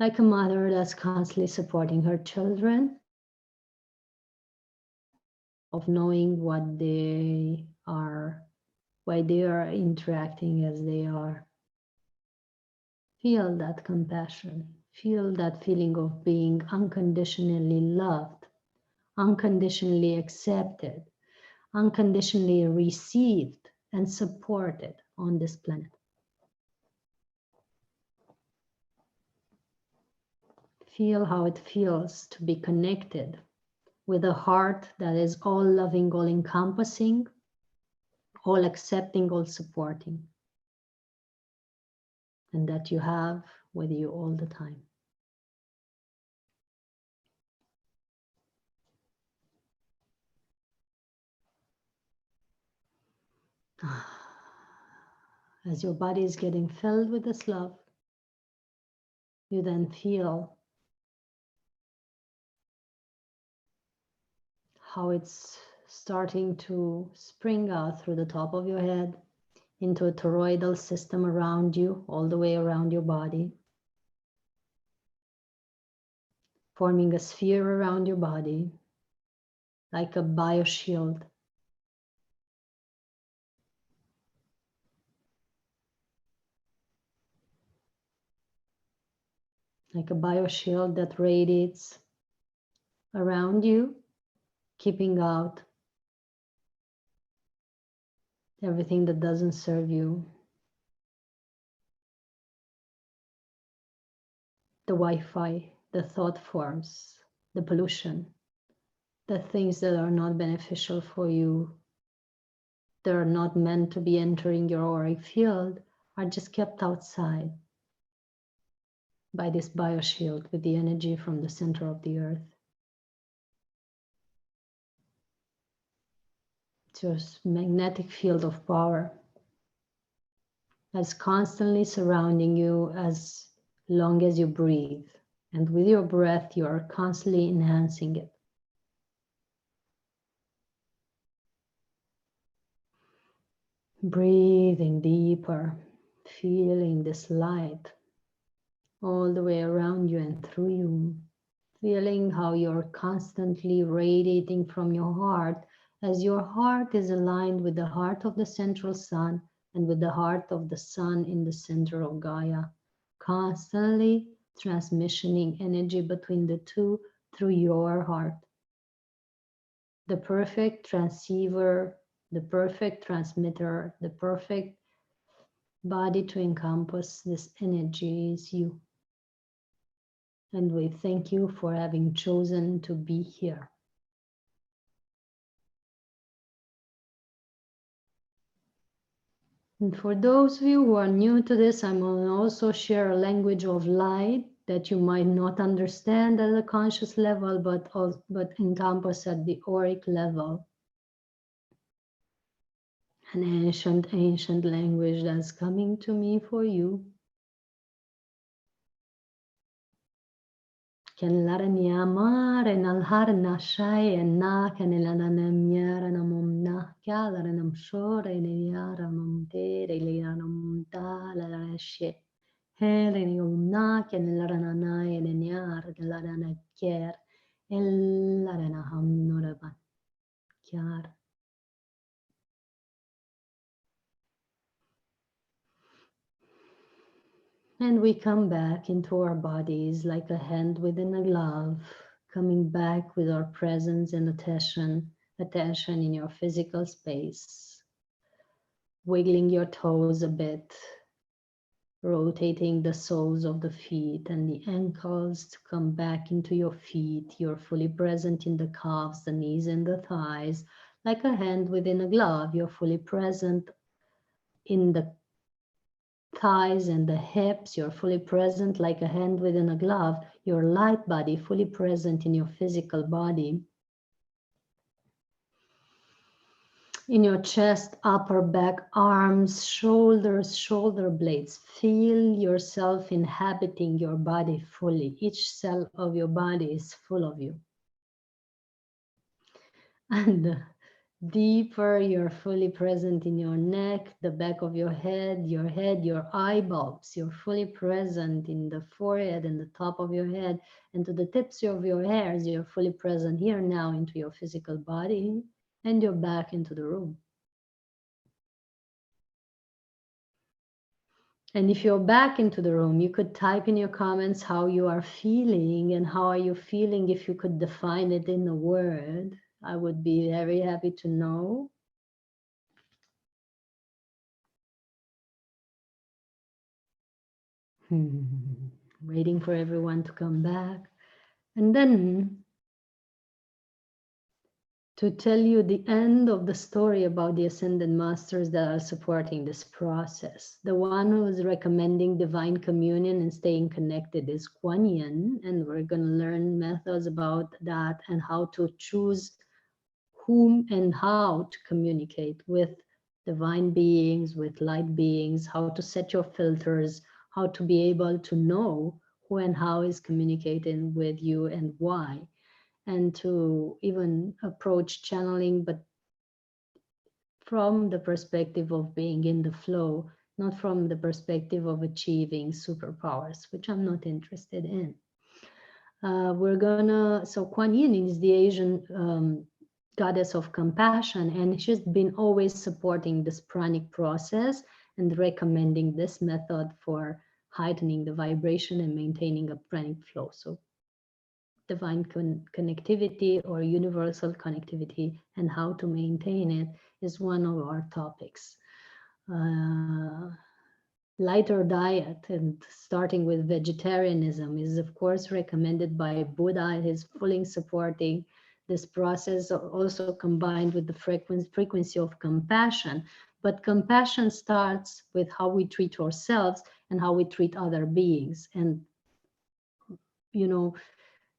Like a mother that's constantly supporting her children, of knowing what they are, why they are interacting as they are. Feel that compassion, feel that feeling of being unconditionally loved, unconditionally accepted, unconditionally received and supported on this planet. Feel how it feels to be connected with a heart that is all loving, all encompassing, all accepting, all supporting, and that you have with you all the time. As your body is getting filled with this love, you then feel how it's starting to spring out through the top of your head into a toroidal system around you, all the way around your body, forming a sphere around your body, like a bioshield. Like a bioshield that radiates around you, keeping out everything that doesn't serve you. The Wi-Fi, the thought forms, the pollution, the things that are not beneficial for you, that are not meant to be entering your auric field, are just kept outside by this bioshield with the energy from the center of the earth. It's your magnetic field of power that's constantly surrounding you as long as you breathe. And with your breath, you are constantly enhancing it. Breathing deeper, feeling this light all the way around you and through you. Feeling how you're constantly radiating from your heart, as your heart is aligned with the heart of the central sun and with the heart of the sun in the center of Gaia. Constantly transmissioning energy between the two through your heart. The perfect transceiver, the perfect transmitter, the perfect body to encompass this energy is you. And we thank you for having chosen to be here. And for those of you who are new to this, I'm going to also share a language of light that you might not understand at a conscious level, but encompass at the auric level. An ancient language that's coming to me for you. Ken larania mare nalhar na shai na kenelana nemyara namumna kyalara namshore neyara mumtere leyara mumta la she hele umna kenelarana na enenyar larana kyer ellarana hamnoraban kyar. And we come back into our bodies like a hand within a glove, coming back with our presence and attention in your physical space, wiggling your toes a bit, rotating the soles of the feet and the ankles to come back into your feet. You're fully present in the calves, the knees and the thighs, like a hand within a glove. You're fully present in the thighs and the hips. You're fully present like a hand within a glove. Your light body fully present in your physical body. In your chest, upper back, arms, shoulders, shoulder blades. Feel yourself inhabiting your body fully. Each cell of your body is full of you. And deeper, you're fully present in your neck, the back of your head, your eyeballs. You're fully present in the forehead and the top of your head, and to the tips of your hairs. You're fully present here now into your physical body, and you're back into the room. And if you're back into the room, you could type in your comments how you are feeling, and how are you feeling if you could define it in a word. I would be very happy to know. Waiting for everyone to come back. And then to tell you the end of the story about the Ascended Masters that are supporting this process. The one who is recommending divine communion and staying connected is Kuan Yin, and we're going to learn methods about that and how to choose whom and how to communicate with divine beings, with light beings, how to set your filters, how to be able to know who and how is communicating with you and why, and to even approach channeling, but from the perspective of being in the flow, not from the perspective of achieving superpowers, which I'm not interested in. So Kuan Yin is the Asian goddess of compassion, and she's been always supporting this pranic process and recommending this method for heightening the vibration and maintaining a pranic flow. So divine connectivity or universal connectivity and how to maintain it is one of our topics. Lighter diet and starting with vegetarianism is of course recommended by Buddha. It is fully supporting this process, also combined with the frequency of compassion. But compassion starts with how we treat ourselves and how we treat other beings. And, you know,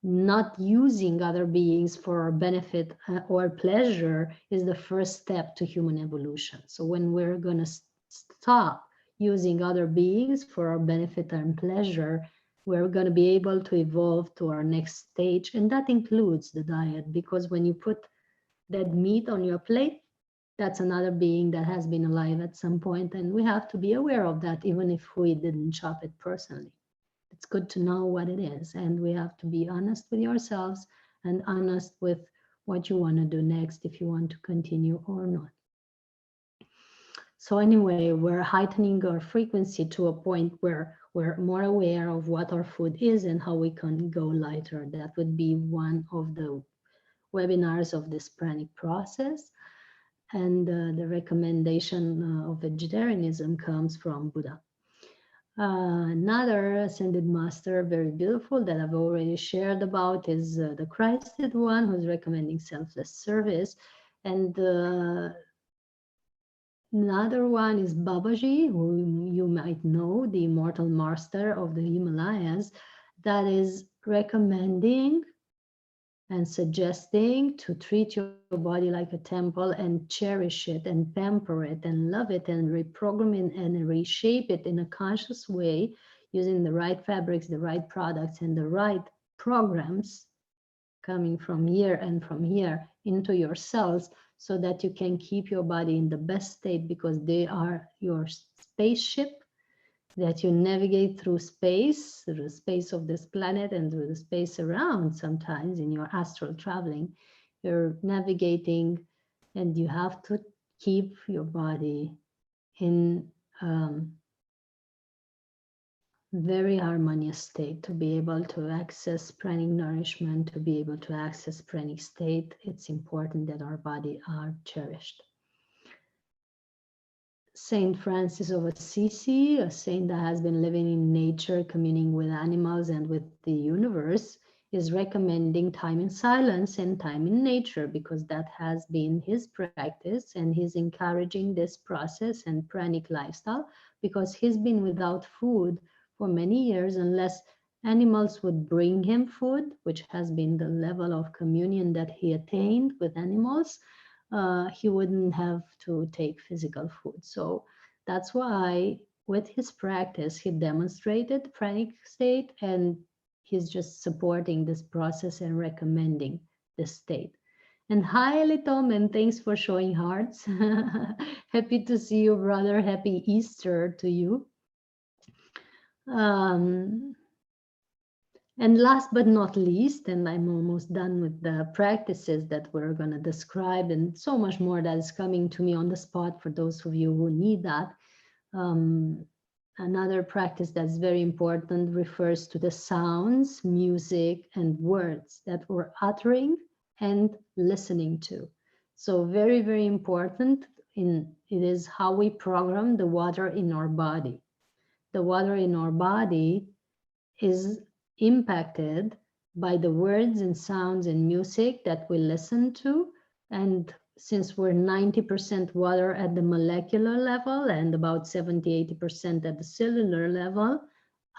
not using other beings for our benefit or pleasure is the first step to human evolution. So when we're going to stop using other beings for our benefit and pleasure, we're going to be able to evolve to our next stage. And that includes the diet, because when you put that meat on your plate, that's another being that has been alive at some point, and we have to be aware of that, even if we didn't chop it personally. It's good to know what it is, and we have to be honest with yourselves and honest with what you want to do next, if you want to continue or not. So anyway, we're heightening our frequency to a point where we're more aware of what our food is and how we can go lighter. That would be one of the webinars of this pranic process. And the recommendation of vegetarianism comes from Buddha. Another ascended master, very beautiful, that I've already shared about is the Christed one, who's recommending selfless service. And another one is Babaji, who you might know, the immortal master of the Himalayas, that is recommending and suggesting to treat your body like a temple and cherish it and pamper it and love it and reprogram it and reshape it in a conscious way using the right fabrics, the right products, and the right programs coming from here and from here into your cells, so that you can keep your body in the best state, because they are your spaceship that you navigate through the space of this planet and through the space around. Sometimes in your astral traveling, you're navigating, and you have to keep your body in very harmonious state to be able to access pranic nourishment, to be able to access pranic state. It's important that our body are cherished. Saint Francis of Assisi, a saint that has been living in nature, communing with animals and with the universe, is recommending time in silence and time in nature, because that has been his practice, and he's encouraging this process and pranic lifestyle, because he's been without food for many years, unless animals would bring him food, which has been the level of communion that he attained with animals. He wouldn't have to take physical food. So that's why with his practice, he demonstrated pranic state, and he's just supporting this process and recommending this state. And hi, Litom, and thanks for showing hearts. Happy to see you, brother. Happy Easter to you. And last but not least, and I'm almost done with the practices that we're going to describe, and so much more that is coming to me on the spot for those of you who need that. Another practice that's very important refers to the sounds, music, and words that we're uttering and listening to. So very, very important. It is how we program the water in our body. The water in our body is impacted by the words and sounds and music that we listen to. And since we're 90% water at the molecular level and about 70-80% at the cellular level,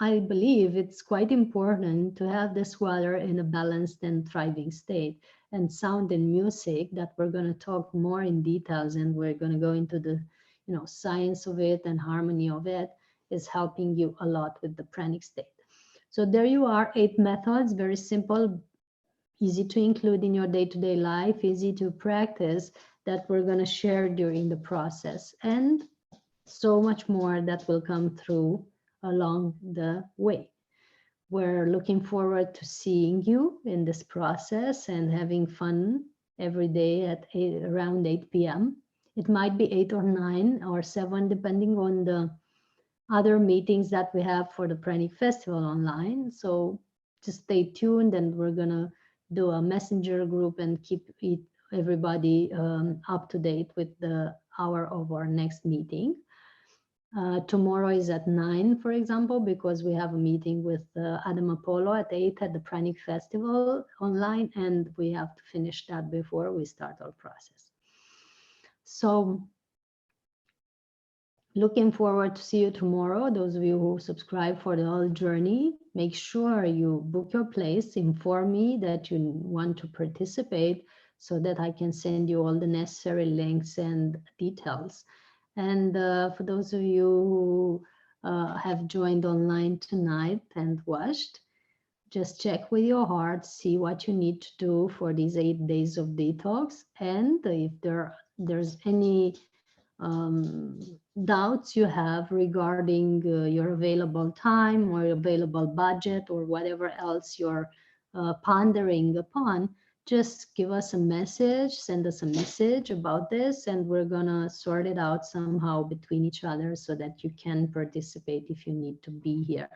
I believe it's quite important to have this water in a balanced and thriving state. and sound and music that we're going to talk more in details, and we're going to go into the science of it and harmony of it, is helping you a lot with the pranic state. So there you are, 8 methods, very simple, easy to include in your day-to-day life, easy to practice, that we're going to share during the process, and so much more that will come through along the way. We're looking forward to seeing you in this process and having fun every day at around 8 p.m. It might be 8 or 9 or 7, depending on the other meetings that we have for the Pranic Festival online. So just stay tuned, and we're going to do a messenger group and keep everybody up to date with the hour of our next meeting. Tomorrow is at 9, for example, because we have a meeting with Adam Apollo at 8 at the Pranic Festival online, and we have to finish that before we start our process. So looking forward to see you tomorrow. Those of you who subscribe for the whole journey, make sure you book your place, inform me that you want to participate so that I can send you all the necessary links and details. And for those of you who have joined online tonight and watched, just check with your heart, see what you need to do for these 8 days of detox. And if there's any doubts you have regarding your available time or available budget or whatever else you're pondering upon, just give us a message, send us a message about this, and we're gonna sort it out somehow between each other so that you can participate if you need to be here.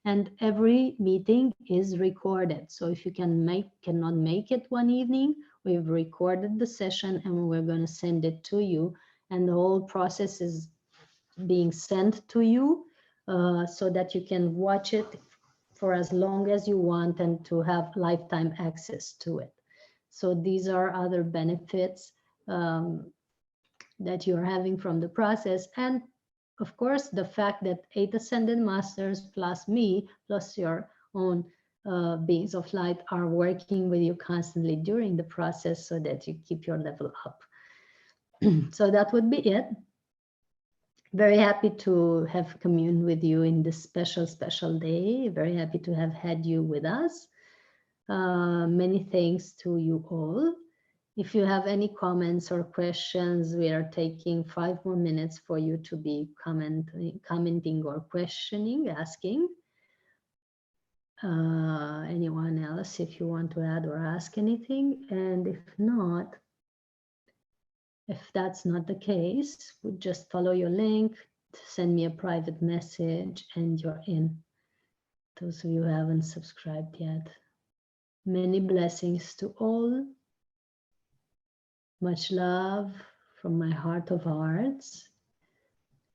And every meeting is recorded, so if you cannot make it one evening, we've recorded the session and we're going to send it to you, and the whole process is being sent to you so that you can watch it for as long as you want and to have lifetime access to it. So these are other benefits that you're having from the process. And of course, the fact that 8 Ascended Masters plus me, plus your own beings of light are working with you constantly during the process so that you keep your level up. So that would be it. Very happy to have communed with you in this special day. Very happy to have had you with us. Many thanks to you all. If you have any comments or questions, we are taking 5 more minutes for you to be commenting or questioning, asking. Anyone else, if you want to add or ask anything, and if not, if that's not the case, just follow your link, send me a private message, and you're in. Those of you who haven't subscribed yet. Many blessings to all. Much love from my heart of hearts.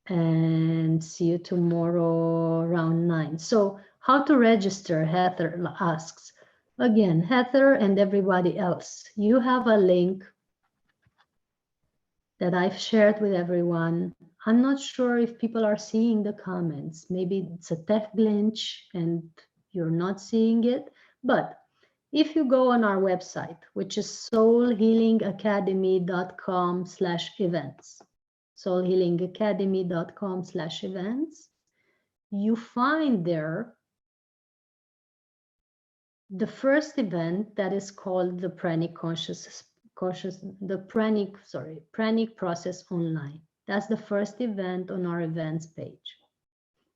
And see you tomorrow around 9. So how to register, Heather asks. Again, Heather and everybody else, you have a link that I've shared with everyone. I'm not sure if people are seeing the comments. Maybe it's a tech glitch and you're not seeing it. But if you go on our website, which is soulhealingacademy.com/events, soulhealingacademy.com/events, you find there the first event that is called the Pranic Pranic Process Online. That's the first event on our events page.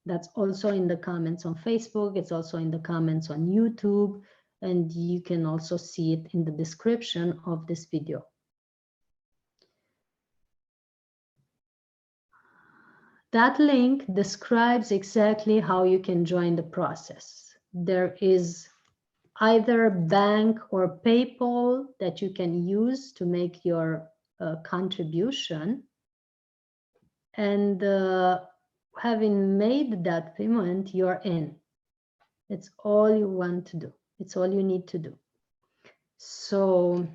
That's also in the comments on Facebook. It's also in the comments on YouTube, and you can also see it in the description of this video. That link describes exactly how you can join the process. There is either bank or PayPal that you can use to make your contribution. And having made that payment, you're in. It's all you want to do. It's all you need to do. So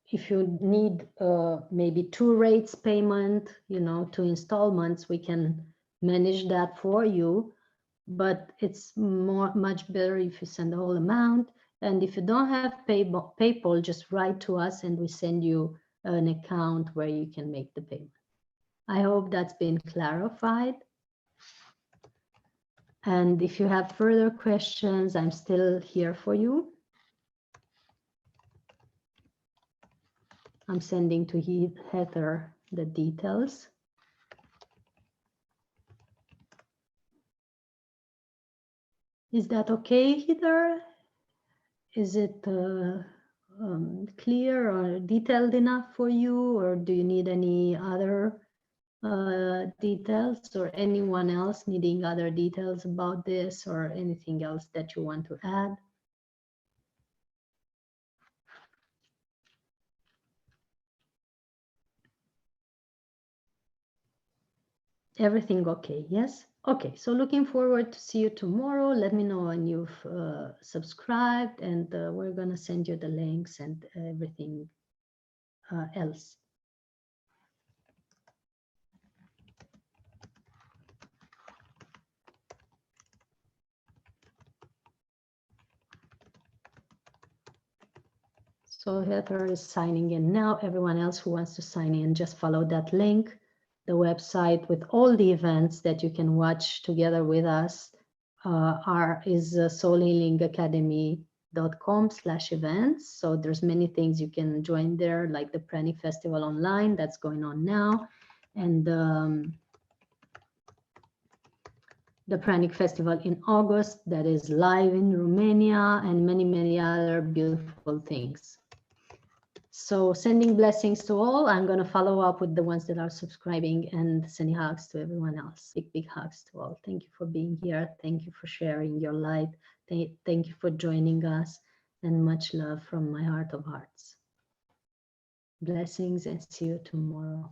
if you need maybe 2 rates payment, 2 installments, we can manage that for you. But it's much better if you send the whole amount. And if you don't have PayPal, just write to us and we send you an account where you can make the payment. I hope that's been clarified. And if you have further questions, I'm still here for you. I'm sending to Heather the details. Is that okay, Heather? Is it clear or detailed enough for you, or do you need any other details, or anyone else needing other details about this, or anything else that you want to add? Everything okay? Yes. Okay, so looking forward to see you tomorrow. Let me know when you've subscribed, and we're gonna send you the links and everything else. So Heather is signing in now. Everyone else who wants to sign in, just follow that link. The website with all the events that you can watch together with us is soulhealingacademy.com/events. So there's many things you can join there, like the Pranic Festival online that's going on now, and the Pranic Festival in August that is live in Romania, and many other beautiful things. So sending blessings to all. I'm going to follow up with the ones that are subscribing, and sending hugs to everyone else. Big hugs to all. Thank you for being here. Thank you for sharing your light. Thank you for joining us, and much love from my heart of hearts. Blessings, and see you tomorrow.